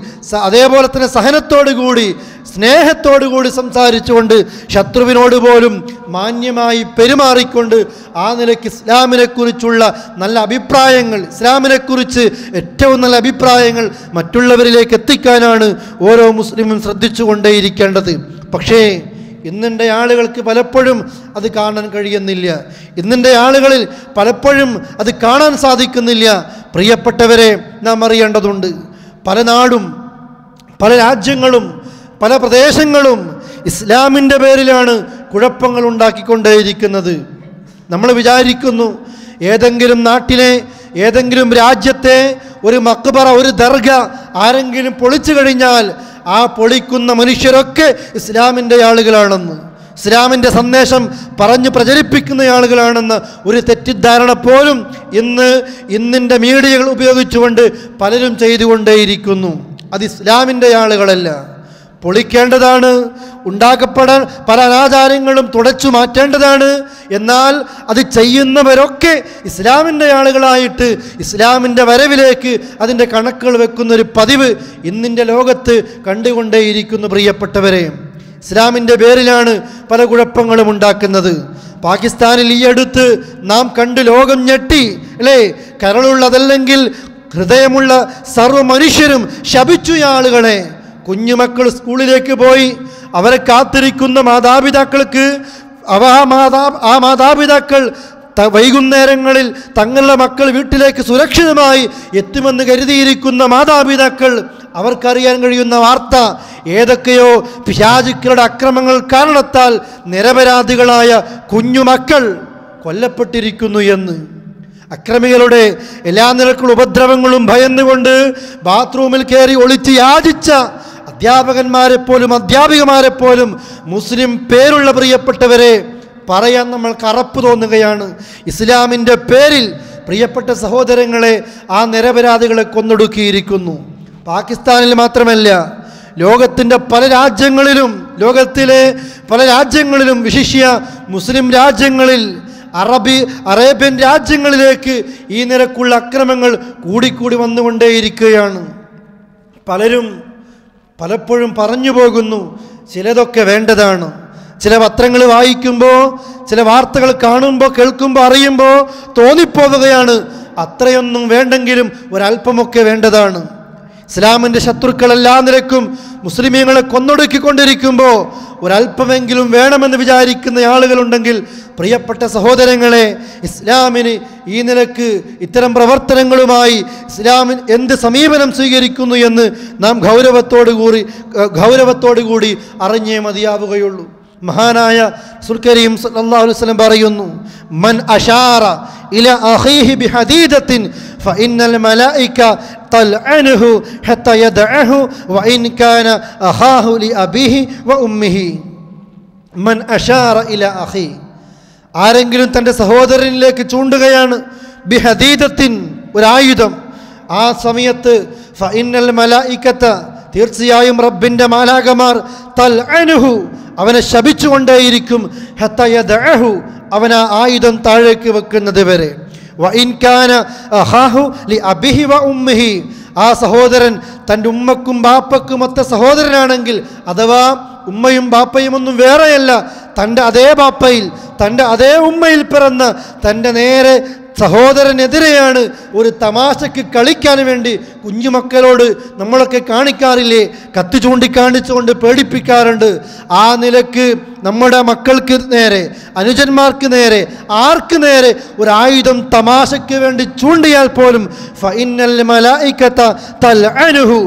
അതേപോലെ തന്നെ സഹനത്തോടുകൂടി, സ്നേഹത്തോടുകൂടി സംസാരിച്ചുകൊണ്ട്, ശത്രുവിനോട് പോലും മാന്യമായി പെരുമാറിക്കൊണ്ട് ആ നിലയ്ക്ക് ഇസ്ലാമിനെക്കുറിച്ചുള്ള നല്ല അഭിപ്രായങ്ങൾ, ഇസ്ലാമിനെക്കുറിച്ച് ഏറ്റവും നല്ല അഭിപ്രായങ്ങൾ മറ്റുള്ളവരിലേക്ക് എത്തിക്കാനാണ് ഓരോ മുസ്ലിമും ശ്രദ്ധിച്ചുകൊണ്ടേയിരിക്കേണ്ടത്. പക്ഷേ ഇന്നിൻ്റെ ആളുകൾക്ക് പലപ്പോഴും അത് കാണാൻ കഴിയുന്നില്ല. ഇന്നിൻ്റെ ആളുകളിൽ പലപ്പോഴും അത് കാണാൻ സാധിക്കുന്നില്ല. പ്രിയപ്പെട്ടവരെ, നാം അറിയേണ്ടതുണ്ട്, പല നാടും പല രാജ്യങ്ങളും പല പ്രദേശങ്ങളും ഇസ്ലാമിൻ്റെ പേരിലാണ് കുഴപ്പങ്ങൾ ഉണ്ടാക്കിക്കൊണ്ടേയിരിക്കുന്നത്. നമ്മൾ വിചാരിക്കുന്നു ഏതെങ്കിലും നാട്ടിലെ ഏതെങ്കിലും രാജ്യത്തെ ഒരു മക്ബറ, ഒരു ദർഗ ആരെങ്കിലും പൊളിച്ചു കഴിഞ്ഞാൽ ആ പൊളിക്കുന്ന മനുഷ്യരൊക്കെ ഇസ്ലാമിൻ്റെ ആളുകളാണെന്ന്, ഇസ്ലാമിൻ്റെ പറഞ്ഞു പ്രചരിപ്പിക്കുന്ന ആളുകളാണെന്ന ഒരു തെറ്റിദ്ധാരണ പോലും ഇന്നിൻ്റെ മീഡിയകൾ ഉപയോഗിച്ചുകൊണ്ട് പലരും ചെയ്തുകൊണ്ടേയിരിക്കുന്നു. അത് ഇസ്ലാമിൻ്റെ ആളുകളല്ല. പൊളിക്കേണ്ടതാണ്, ഉണ്ടാക്കപ്പെടാൻ പല അനാചാരങ്ങളും തുടച്ചു മാറ്റേണ്ടതാണ്. എന്നാൽ അത് ചെയ്യുന്നവരൊക്കെ ഇസ്ലാമിൻ്റെ ആളുകളായിട്ട് ഇസ്ലാമിൻ്റെ വരവിലേക്ക് അതിൻ്റെ കണക്കുകൾ വെക്കുന്നൊരു പതിവ് ഇന്നിൻ്റെ ലോകത്ത് കണ്ടുകൊണ്ടേയിരിക്കുന്നു. പ്രിയപ്പെട്ടവരെ, ഇസ്ലാമിൻ്റെ പേരിലാണ് പല കുഴപ്പങ്ങളും ഉണ്ടാക്കുന്നത്. പാകിസ്ഥാനിൽ ഈ അടുത്ത് നാം കണ്ട് ലോകം ഞെട്ടി, അല്ലേ? കരളുള്ളതല്ലെങ്കിൽ ഹൃദയമുള്ള സർവ്വ മനുഷ്യരും ശപിച്ചു ആളുകളെ. കുഞ്ഞുമക്കൾ സ്കൂളിലേക്ക് പോയി അവരെ കാത്തിരിക്കുന്ന മാതാപിതാക്കൾക്ക് ആ മാതാപിതാക്കൾ വൈകുന്നേരങ്ങളിൽ തങ്ങളുടെ മക്കൾ വീട്ടിലേക്ക് സുരക്ഷിതമായി എത്തുമെന്ന് കരുതിയിരിക്കുന്ന മാതാപിതാക്കൾ, അവർക്കറിയാൻ കഴിയുന്ന വാർത്ത ഏതൊക്കെയോ പിശാചുക്കളുടെ അക്രമങ്ങൾ കാരണത്താൽ നിരപരാധികളായ കുഞ്ഞുമക്കൾ കൊല്ലപ്പെട്ടിരിക്കുന്നു എന്ന്. അക്രമികളുടെ എല്ലാ നിലക്കുള്ള ഉപദ്രവങ്ങളും ഭയന്നുകൊണ്ട് ബാത്റൂമിൽ കയറി ഒളിച്ച് യാചിച്ച അധ്യാപികമാരെപ്പോലും മുസ്ലിം പേരുള്ള പ്രിയപ്പെട്ടവരെ പറയാൻ നമ്മൾക്ക് അറപ്പ് തോന്നുകയാണ്. ഇസ്ലാമിൻ്റെ പേരിൽ പ്രിയപ്പെട്ട സഹോദരങ്ങളെ ആ നിരപരാധികളെ കൊന്നൊടുക്കിയിരിക്കുന്നു. പാകിസ്ഥാനിൽ മാത്രമല്ല, ലോകത്തിലെ പല രാജ്യങ്ങളിലും വിശിഷ്യ മുസ്ലിം രാജ്യങ്ങളിൽ, അറേബ്യൻ രാജ്യങ്ങളിലേക്ക് ഈ നിരക്കുള്ള അക്രമങ്ങൾ കൂടിക്കൂടി വന്നുകൊണ്ടേയിരിക്കുകയാണ്. പലപ്പോഴും പറഞ്ഞു പോകുന്നു, ചിലതൊക്കെ വേണ്ടതാണ്. ചില പത്രങ്ങൾ വായിക്കുമ്പോൾ, ചില വാർത്തകൾ കാണുമ്പോൾ, കേൾക്കുമ്പോൾ, അറിയുമ്പോൾ തോന്നിപ്പോവുകയാണ് അത്രയൊന്നും വേണ്ടെങ്കിലും ഒരല്പമൊക്കെ വേണ്ടതാണ്. ഇസ്ലാമിൻ്റെ ശത്രുക്കൾ എല്ലാ നിലക്കും മുസ്ലിമീങ്ങളെ കൊന്നൊടുക്കിക്കൊണ്ടിരിക്കുമ്പോൾ ഒരല്പമെങ്കിലും വേണമെന്ന് വിചാരിക്കുന്ന ആളുകളുണ്ടെങ്കിൽ പ്രിയപ്പെട്ട സഹോദരങ്ങളെ, ഇസ്ലാമിന് ഈ നിലക്ക് ഇത്തരം പ്രവർത്തനങ്ങളുമായി ഇസ്ലാമിന് എന്ത് സമീപനം സ്വീകരിക്കുന്നു എന്ന് നാം ഗൗരവത്തോടുകൂടി അറിഞ്ഞേ മതിയാവുകയുള്ളൂ. മഹാനായ റസൂൽ കരീം സല്ലല്ലാഹു അലൈഹി വസല്ലം പറയുന്നു, മൻ അശാറ ഇലാ അഖീഹി ബിഹദീദത്തിൻ ഫഇന്നൽ മലായിക തൽഅനുഹു ഹത്താ യദഅഹു വഇൻ കാന അഖാഹു ലിഅബീഹി വഉമ്മിഹി. മൻ അശാറ ഇലാ അഖീ, ആരെങ്കിലും തൻ്റെ സഹോദരനിലേക്ക് ചൂണ്ടുകയാണ്, ബിഹദീദത്തിൻ, ഒരായുധം, ആ സമയത്ത് ഫഇന്നൽ മലായികത, തീർച്ചയായും റബ്ബിൻ്റെ മാലാകമാർ, തൽഅനുഹു, അവനെ ശപിച്ചുകൊണ്ടേയിരിക്കും, ഹത്താ യദഅഹു, അവൻ ആ ആയുധം താഴേക്ക് വെക്കുന്നത് വരെ. വഇൻ കാന അഖാഹു ലിഅബീഹി വഉമ്മിഹി, ആ സഹോദരൻ തൻ്റെ ഉമ്മക്കും ബാപ്പക്കും ഒത്ത സഹോദരനാണെങ്കിൽ, അഥവാ ഉമ്മയും ബാപ്പയും ഒന്നും വേറെയല്ല, തൻ്റെ അതേ ബാപ്പയിൽ തൻ്റെ അതേ ഉമ്മയിൽ പിറന്ന തൻ്റെ നേരെ സഹോദരനെതിരെയാണ് ഒരു തമാശയ്ക്ക് കളിക്കാൻ വേണ്ടി കുഞ്ഞുമക്കളോട് നമ്മളൊക്കെ കാണിക്കാറില്ലേ, കത്തി ചൂണ്ടിക്കാണിച്ചുകൊണ്ട് പേടിപ്പിക്കാറുണ്ട്. ആ നിലക്ക് നമ്മുടെ മക്കൾക്ക് നേരെ, അനുജന്മാർക്ക് നേരെ, ആർക്ക് നേരെ ഒരു ആയുധം തമാശയ്ക്ക് വേണ്ടി ചൂണ്ടിയാൽ പോലും ഫഇന്നൽ മലായികത തൽഅനുഹു,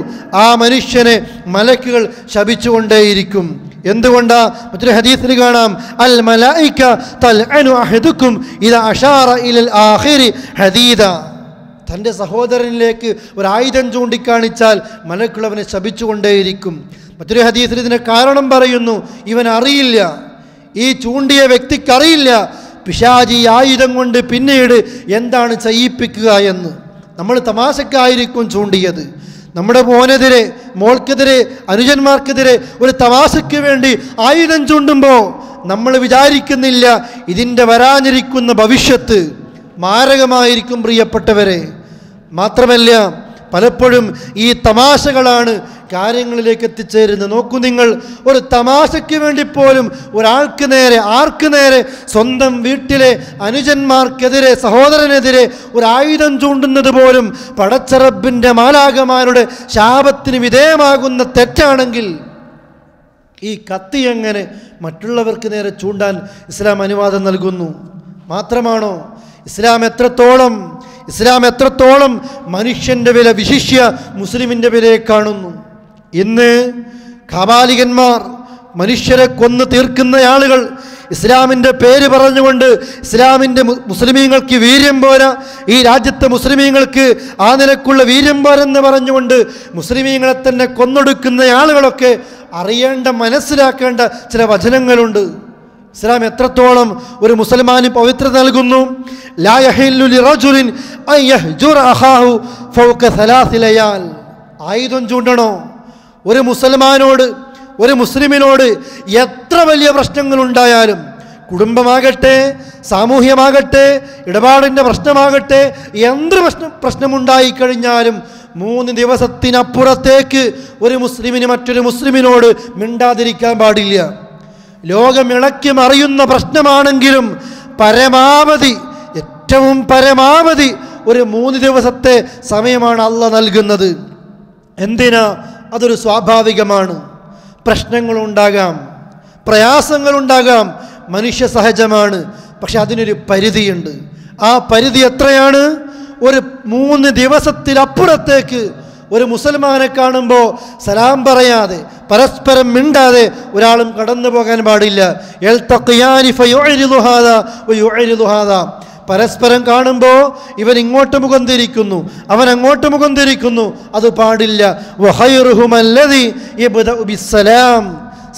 ആ മനുഷ്യനെ മലക്കുകൾ ശപിച്ചുകൊണ്ടേയിരിക്കും. എന്തുകൊണ്ടാ? മറ്റൊരു ഹദീസിൽ കാണാം, അൽ മലായിക തൽഅനു അഹദുക്കും ഇദാ അശാറ ഇലൽ ആഖിരി ഹദീദ. തൻ്റെ സഹോദരനിലേക്ക് ഒരു ആയുധം ചൂണ്ടിക്കാണിച്ചാൽ മലക്കുകൾ അവനെ ശപിച്ചുകൊണ്ടേയിരിക്കും. മറ്റൊരു ഹദീസിൽ ഇതിന് കാരണം പറയുന്നു, ഇവൻ അറിയില്ല, ഈ ചൂണ്ടിയ വ്യക്തിക്കറിയില്ല പിശാചി ആയുധം കൊണ്ട് പിന്നീട് എന്താണ് ചെയ്യിപ്പിക്കുക എന്ന്. നമ്മൾ തമാശക്കായിരിക്കും ചൂണ്ടിയത്. നമ്മുടെ മോനെതിരെ, മോൾക്കെതിരെ, അനുജന്മാർക്കെതിരെ ഒരു തമാശയ്ക്ക് വേണ്ടി ആയുധം ചൂണ്ടുമ്പോൾ നമ്മൾ വിചാരിക്കുന്നില്ല ഇതിൻ്റെ വരാനിരിക്കുന്ന ഭവിഷ്യത്ത് മാരകമായിരിക്കും പ്രിയപ്പെട്ടവരെ. മാത്രമല്ല പലപ്പോഴും ഈ തമാശകളാണ് കാര്യങ്ങളിലേക്ക് എത്തിച്ചേരുന്നത്. നോക്കൂ നിങ്ങൾ, ഒരു തമാശയ്ക്ക് വേണ്ടി പോലും ഒരാൾക്ക് നേരെ, ആർക്ക് നേരെ, സ്വന്തം വീട്ടിലെ അനുജന്മാർക്കെതിരെ, സഹോദരനെതിരെ ഒരു ആയുധം ചൂണ്ടുന്നത് പോലും പടച്ചറബിൻ്റെ മാലാഖമാരുടെ ശാപത്തിന് വിധേയമാകുന്ന തെറ്റാണെങ്കിൽ ഈ കത്തി എങ്ങനെ മറ്റുള്ളവർക്ക് നേരെ ചൂണ്ടാൻ ഇസ്ലാം അനുവാദം നൽകുന്നു? മാത്രമാണോ ഇസ്ലാം എത്രത്തോളം മനുഷ്യൻ്റെ വില, വിശിഷ്യ മുസ്ലിമിൻ്റെ വിലയെ കാണുന്നു. ഇന്ന് കാബാലികന്മാർ, മനുഷ്യരെ കൊന്നു തീർക്കുന്ന ആളുകൾ ഇസ്ലാമിൻ്റെ പേര് പറഞ്ഞുകൊണ്ട് ഇസ്ലാമിൻ്റെ മുസ്ലിമീങ്ങൾക്ക് വീര്യം പോരാ, ഈ രാജ്യത്തെ മുസ്ലിമീങ്ങൾക്ക് ആ നിലക്കുള്ള വീര്യം പോരെന്ന് പറഞ്ഞുകൊണ്ട് മുസ്ലിമീങ്ങളെ തന്നെ കൊന്നൊടുക്കുന്ന ആളുകളൊക്കെ അറിയേണ്ട, മനസ്സിലാക്കേണ്ട ചില വചനങ്ങളുണ്ട്. ഇസ്ലാം എത്രത്തോളം ഒരു മുസൽമാന് പവിത്രത നൽകുന്നു. ലാ യഹില്ലു ലിറജുലിൻ അൻ യഹ്ജുറ അഖാഹു ഫൗക സലാസി ലയാൽ. ആയുധം ചൂണ്ടണോ? ഒരു മുസൽമാനോട്, ഒരു മുസ്ലിമിനോട് എത്ര വലിയ പ്രശ്നങ്ങളുണ്ടായാലും, കുടുംബമാകട്ടെ, സാമൂഹ്യമാകട്ടെ, ഇടപാടിൻ്റെ പ്രശ്നമാകട്ടെ, എന്ത് പ്രശ്നമുണ്ടായിക്കഴിഞ്ഞാലും 3 ദിവസത്തിനപ്പുറത്തേക്ക് ഒരു മുസ്ലിമിന് മറ്റൊരു മുസ്ലിമിനോട് മിണ്ടാതിരിക്കാൻ പാടില്ല. ലോകമിളക്കി മറിയുന്ന പ്രശ്നമാണെങ്കിലും പരമാവധി, ഏറ്റവും പരമാവധി ഒരു 3 ദിവസത്തെ സമയമാണ് അള്ളാഹ് നൽകുന്നത്. എന്തിനാ? അതൊരു സ്വാഭാവികമാണ്. പ്രശ്നങ്ങളുണ്ടാകാം, പ്രയാസങ്ങളുണ്ടാകാം, മനുഷ്യ സഹജമാണ്. പക്ഷെ അതിനൊരു പരിധിയുണ്ട്. ആ പരിധി എത്രയാണ്? ഒരു 3 ദിവസത്തിലപ്പുറത്തേക്ക് ഒരു മുസൽമാനെ കാണുമ്പോൾ സലാം പറയാതെ, പരസ്പരം മിണ്ടാതെ ഒരാളും കടന്നു പോകാൻ പാടില്ല. പരസ്പരം കാണുമ്പോൾ ഇവൻ ഇങ്ങോട്ട് മുഖം തിരിക്കുന്നു, അവൻ അങ്ങോട്ട് മുഖം തിരിക്കുന്നു, അത് പാടില്ല.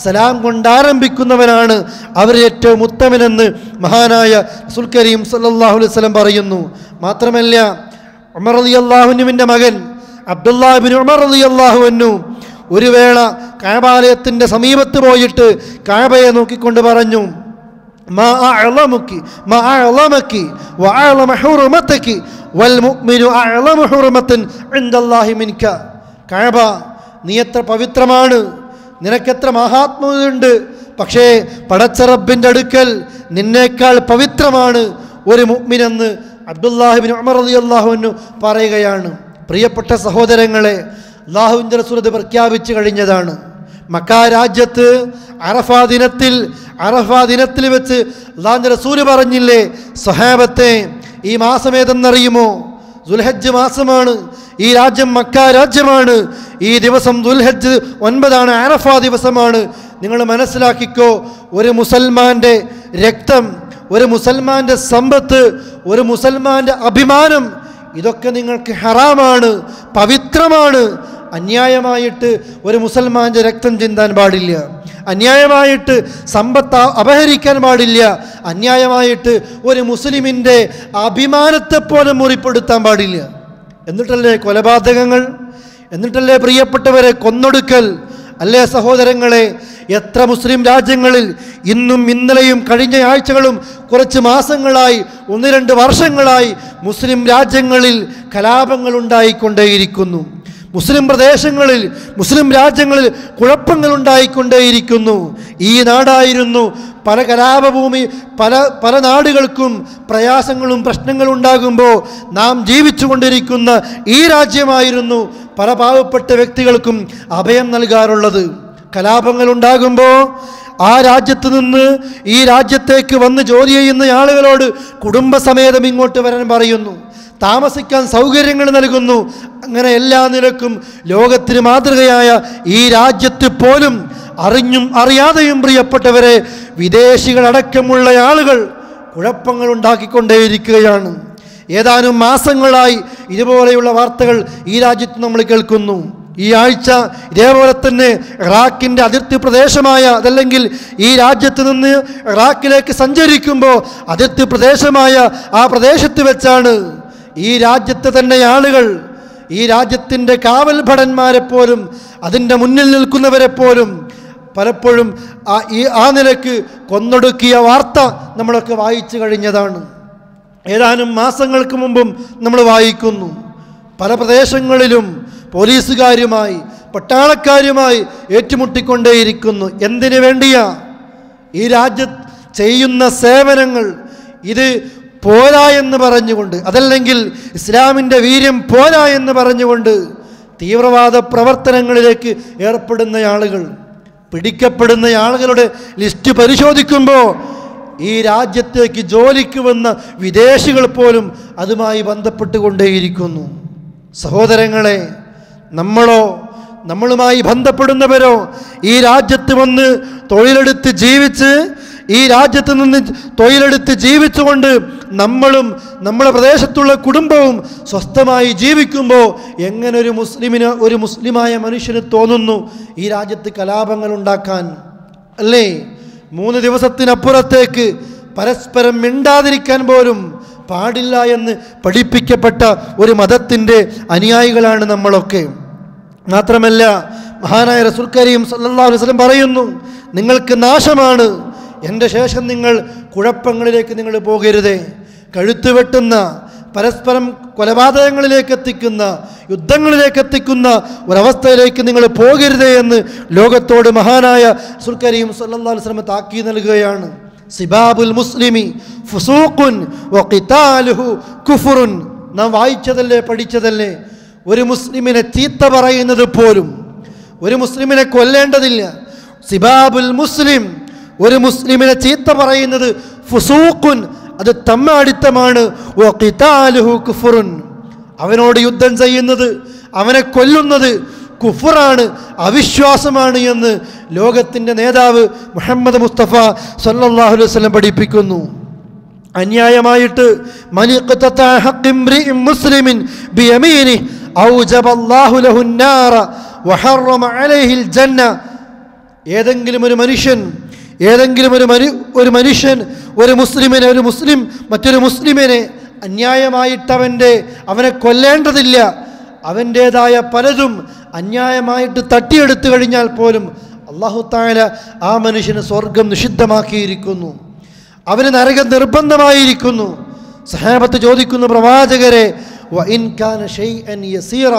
സലാം കൊണ്ടാരംഭിക്കുന്നവനാണ് അവരിൽ ഏറ്റവും ഉത്തമനെന്ന് മഹാനായ റസൂൽ കരീം സല്ലല്ലാഹു അലൈഹി വസല്ലം പറയുന്നു. മാത്രമല്ല ഉമർ റളിയല്ലാഹു അൻഹുവിൻ്റെ മകൻ അബ്ദുല്ലാഹ് ഇബ്നു ഉമർ റളിയല്ലാഹു അൻഹു ഒരു വേള കഅബാലയത്തിൻ്റെ സമീപത്ത് പോയിട്ട് കഅബയെ നോക്കിക്കൊണ്ട് പറഞ്ഞു, മാ അഅ്ലമുകി മാ അഅ്ലമകി വഅഅ്ലമ ഹുർമതകി വൽ മുഅ്മിനു അഅ്ലമു ഹുർമതൻ ഇൻദല്ലാഹി മിൻക. കഅബ, നീ എത്ര പവിത്രമാണ്, നിനക്കെത്ര മഹാത്മ്യമുണ്ട്, പക്ഷേ പടച്ചറബിൻ്റെ അടുക്കൽ നിന്നേക്കാൾ പവിത്രമാണ് ഒരു മുഅ്മിനെന്ന് അബ്ദുല്ലാഹി ഇബ്നു ഉമർ റളിയല്ലാഹു അൻഹു പറയുകയാണ്. പ്രിയപ്പെട്ട സഹോദരങ്ങളെ, അല്ലാഹുവിൻ്റെ റസൂൽ പ്രഖ്യാപിച്ചു കഴിഞ്ഞതാണ്. മക്ക രാജ്യത്ത് അറഫാ ദിനത്തിൽ വെച്ച് അല്ലാഹുവിൻ്റെ റസൂൽ പറഞ്ഞില്ലേ, സ്വഹാബത്തെ, ഈ മാസം ഏതെന്നറിയുമോ? ദുൽഹജ്ജ് മാസമാണ്. ഈ രാജ്യം മക്ക രാജ്യമാണ്. ഈ ദിവസം ദുൽഹജ്ജ് 9 അറഫാ ദിവസമാണ്. നിങ്ങൾ മനസ്സിലാക്കിക്കോ, ഒരു മുസൽമാൻ്റെ രക്തം, ഒരു മുസൽമാൻ്റെ സമ്പത്ത്, ഒരു മുസൽമാൻ്റെ അഭിമാനം, ഇതൊക്കെ നിങ്ങൾക്ക് ഹറാമാണ്, പവിത്രമാണ്. അന്യായമായിട്ട് ഒരു മുസൽമാൻ്റെ രക്തം ചിന്താൻ പാടില്ല, അന്യായമായിട്ട് സമ്പത്ത് അപഹരിക്കാൻ പാടില്ല, അന്യായമായിട്ട് ഒരു മുസ്ലിമിൻ്റെ അഭിമാനത്തെ പോലും മുറിപ്പെടുത്താൻ പാടില്ല. എന്നിട്ടല്ലേ കൊലപാതകങ്ങൾ, എന്നിട്ടല്ലേ പ്രിയപ്പെട്ടവരെ കൊന്നൊടുക്കൽ, അല്ലേ സഹോദരങ്ങളെ? എത്ര മുസ്ലിം രാജ്യങ്ങളിൽ ഇന്നും ഇന്നലെയും കഴിഞ്ഞ ആഴ്ചകളും കുറച്ച് മാസങ്ങളായി, 1-2 വർഷങ്ങളായി മുസ്ലിം രാജ്യങ്ങളിൽ കലാപങ്ങൾ ഉണ്ടായിക്കൊണ്ടേയിരിക്കുന്നു. മുസ്ലിം പ്രദേശങ്ങളിൽ, മുസ്ലിം രാജ്യങ്ങളിൽ കുഴപ്പങ്ങൾ ഉണ്ടായിക്കൊണ്ടേയിരിക്കുന്നു. ഈ നാടായിരുന്നു പല കലാപഭൂമി പല നാടുകൾക്കും പ്രയാസങ്ങളും പ്രശ്നങ്ങളും ഉണ്ടാകുമ്പോൾ നാം ജീവിച്ചു കൊണ്ടിരിക്കുന്ന ഈ രാജ്യമായിരുന്നു പല പാവപ്പെട്ട വ്യക്തികൾക്കും അഭയം നൽകാറുള്ളത്. കലാപങ്ങൾ ഉണ്ടാകുമ്പോൾ ആ രാജ്യത്ത് നിന്ന് ഈ രാജ്യത്തേക്ക് വന്ന് ജോലി ചെയ്യുന്ന ആളുകളോട് കുടുംബസമേതം ഇങ്ങോട്ട് വരാൻ പറയുന്നു, താമസിക്കാൻ സൗകര്യങ്ങൾ നൽകുന്നു. അങ്ങനെ എല്ലാ നിലക്കും ലോകത്തിന് മാതൃകയായ ഈ രാജ്യത്ത് പോലും അറിഞ്ഞും അറിയാതെയും പ്രിയപ്പെട്ടവരെ വിദേശികളടക്കമുള്ള ആളുകൾ കുഴപ്പങ്ങൾ ഉണ്ടാക്കിക്കൊണ്ടേയിരിക്കുകയാണ്. ഏതാനും മാസങ്ങളായി ഇതുപോലെയുള്ള വാർത്തകൾ ഈ രാജ്യത്ത് നമ്മൾ കേൾക്കുന്നു. ഈ ആഴ്ച ഇതേപോലെ തന്നെ ഇറാഖിൻ്റെ അതിർത്തി പ്രദേശമായ അതല്ലെങ്കിൽ ഈ രാജ്യത്ത് നിന്ന് ഇറാഖിലേക്ക് സഞ്ചരിക്കുമ്പോൾ അതിർത്തി പ്രദേശമായ ആ പ്രദേശത്ത് വെച്ചാണ് ഈ രാജ്യത്തെ തന്നെ ആളുകൾ, ഈ രാജ്യത്തിൻ്റെ കാവൽ ഭടന്മാരെ പോലും, അതിൻ്റെ മുന്നിൽ നിൽക്കുന്നവരെ പോലും പലപ്പോഴും ആ നിലക്ക് കൊന്നൊടുക്കിയ വാർത്ത നമ്മളൊക്കെ വായിച്ചു കഴിഞ്ഞതാണ്. ഏതാനും മാസങ്ങൾക്ക് മുമ്പും നമ്മൾ വായിക്കുന്നു, പല പ്രദേശങ്ങളിലും പോലീസുകാരുമായി പട്ടാളക്കാരുമായി ഏറ്റുമുട്ടിക്കൊണ്ടേയിരിക്കുന്നു. എന്തിനു വേണ്ടിയാ? ഈ രാജ്യത്ത് ചെയ്യുന്ന സേവനങ്ങൾ ഇത് പോരാ എന്ന് പറഞ്ഞുകൊണ്ട്, അതല്ലെങ്കിൽ ഇസ്ലാമിൻ്റെ വീര്യം പോരാ എന്ന് പറഞ്ഞുകൊണ്ട് തീവ്രവാദ പ്രവർത്തനങ്ങളിലേക്ക് ഏർപ്പെടുന്ന ആളുകൾ, പിടിക്കപ്പെടുന്ന ആളുകളുടെ ലിസ്റ്റ് പരിശോധിക്കുമ്പോൾ ഈ രാജ്യത്തേക്ക് ജോലിക്ക് വന്ന വിദേശികൾ പോലും അതുമായി ബന്ധപ്പെട്ടുകൊണ്ടേയിരിക്കുന്നു. സഹോദരങ്ങളെ, നമ്മളുമായി ബന്ധപ്പെടുന്നവരോ ഈ രാജ്യത്ത് വന്ന് തൊഴിലെടുത്ത് ജീവിച്ച്, ഈ രാജ്യത്ത് നിന്ന് തൊഴിലെടുത്ത് ജീവിച്ചുകൊണ്ട് നമ്മളും നമ്മുടെ പ്രദേശത്തുള്ള കുടുംബവും സ്വസ്ഥമായി ജീവിക്കുമ്പോൾ എങ്ങനെ ഒരു മുസ്ലിമായ മനുഷ്യന് തോന്നുന്നു ഈ രാജ്യത്ത് കലാപങ്ങൾ ഉണ്ടാക്കാൻ? അല്ലേ? 3 ദിവസത്തിനപ്പുറത്തേക്ക് പരസ്പരം മിണ്ടാതിരിക്കാൻ പോലും പാടില്ല എന്ന് പഠിപ്പിക്കപ്പെട്ട ഒരു മതത്തിൻ്റെ അനുയായികളാണ് നമ്മളൊക്കെ. മാത്രമല്ല, മഹാനായ റസൂൽ കരീം സല്ലല്ലാഹു അലൈഹി വസല്ലം പറയുന്നു, നിങ്ങൾക്ക് നാശമാണ്, എൻ്റെ ശേഷം നിങ്ങൾ കുഴപ്പങ്ങളിലേക്ക് നിങ്ങൾ പോകരുതേ. കഴുത്ത് വെട്ടുന്ന, പരസ്പരം കൊലപാതകങ്ങളിലേക്ക് എത്തിക്കുന്ന, യുദ്ധങ്ങളിലേക്ക് എത്തിക്കുന്ന ഒരവസ്ഥയിലേക്ക് നിങ്ങൾ പോകരുതേ എന്ന് ലോകത്തോട് മഹാനായ റസൂൽ കരീം സല്ലല്ലാഹു അലൈഹി വസല്ലം താക്കീത് നൽകുകയാണ്. സിബാബുൽ മുസ്ലിമി ഫുസൂഖുൻ വഖിതാലുഹു കുഫ്റുൻ. നാം വായിച്ചതല്ലേ, പഠിച്ചതല്ലേ? ഒരു മുസ്ലിമിനെ ചീത്ത പറയുന്നത് പോലും, ഒരു മുസ്ലിമിനെ കൊല്ലേണ്ടതില്ല. സിബാബുൽ മുസ്ലിം, ഒരു മുസ്ലിമിനെ ചീത്ത പറയുന്നത് ഫുസൂഖുൻ, അത് തമ്മാടിത്തമാണ്. വഖിതാലുഹു കുഫ്റുൻ, അവനോട് യുദ്ധം ചെയ്യുന്നത്, അവനെ കൊല്ലുന്നത് കുഫറാണ്, അവിശ്വാസമാണ് എന്ന് ലോകത്തിൻ്റെ നേതാവ് മുഹമ്മദ് മുസ്തഫ സല്ലല്ലാഹു അലൈഹി വസല്ലം പഠിപ്പിക്കുന്നു. അന്യായമായിട്ട് മുസ്ലിമിൻ ബിയമീനി ഔജബല്ലാഹു ലഹു നാറ വഹറമ അലൈഹിൽ ജന്ന. ഏതെങ്കിലും ഒരു മനുഷ്യൻ ഒരു മുസ്ലിം മറ്റൊരു മുസ്ലിമിനെ അന്യായമായിട്ട് അവനെ കൊല്ലേണ്ടതില്ല. അവൻ്റേതായ പലതും അന്യായമായിട്ട് തട്ടിയെടുത്തു കഴിഞ്ഞാൽ പോലും അല്ലാഹു തആല ആ മനുഷ്യന് സ്വർഗം നിഷിദ്ധമാക്കിയിരിക്കുന്നു, അവന് നരകം നിർബന്ധമായിരിക്കുന്നു. സഹാബത്ത് ചോദിക്കുന്നു, പ്രവാചകരെ, വഇൻ കാന ശൈഅൻ യസീറ,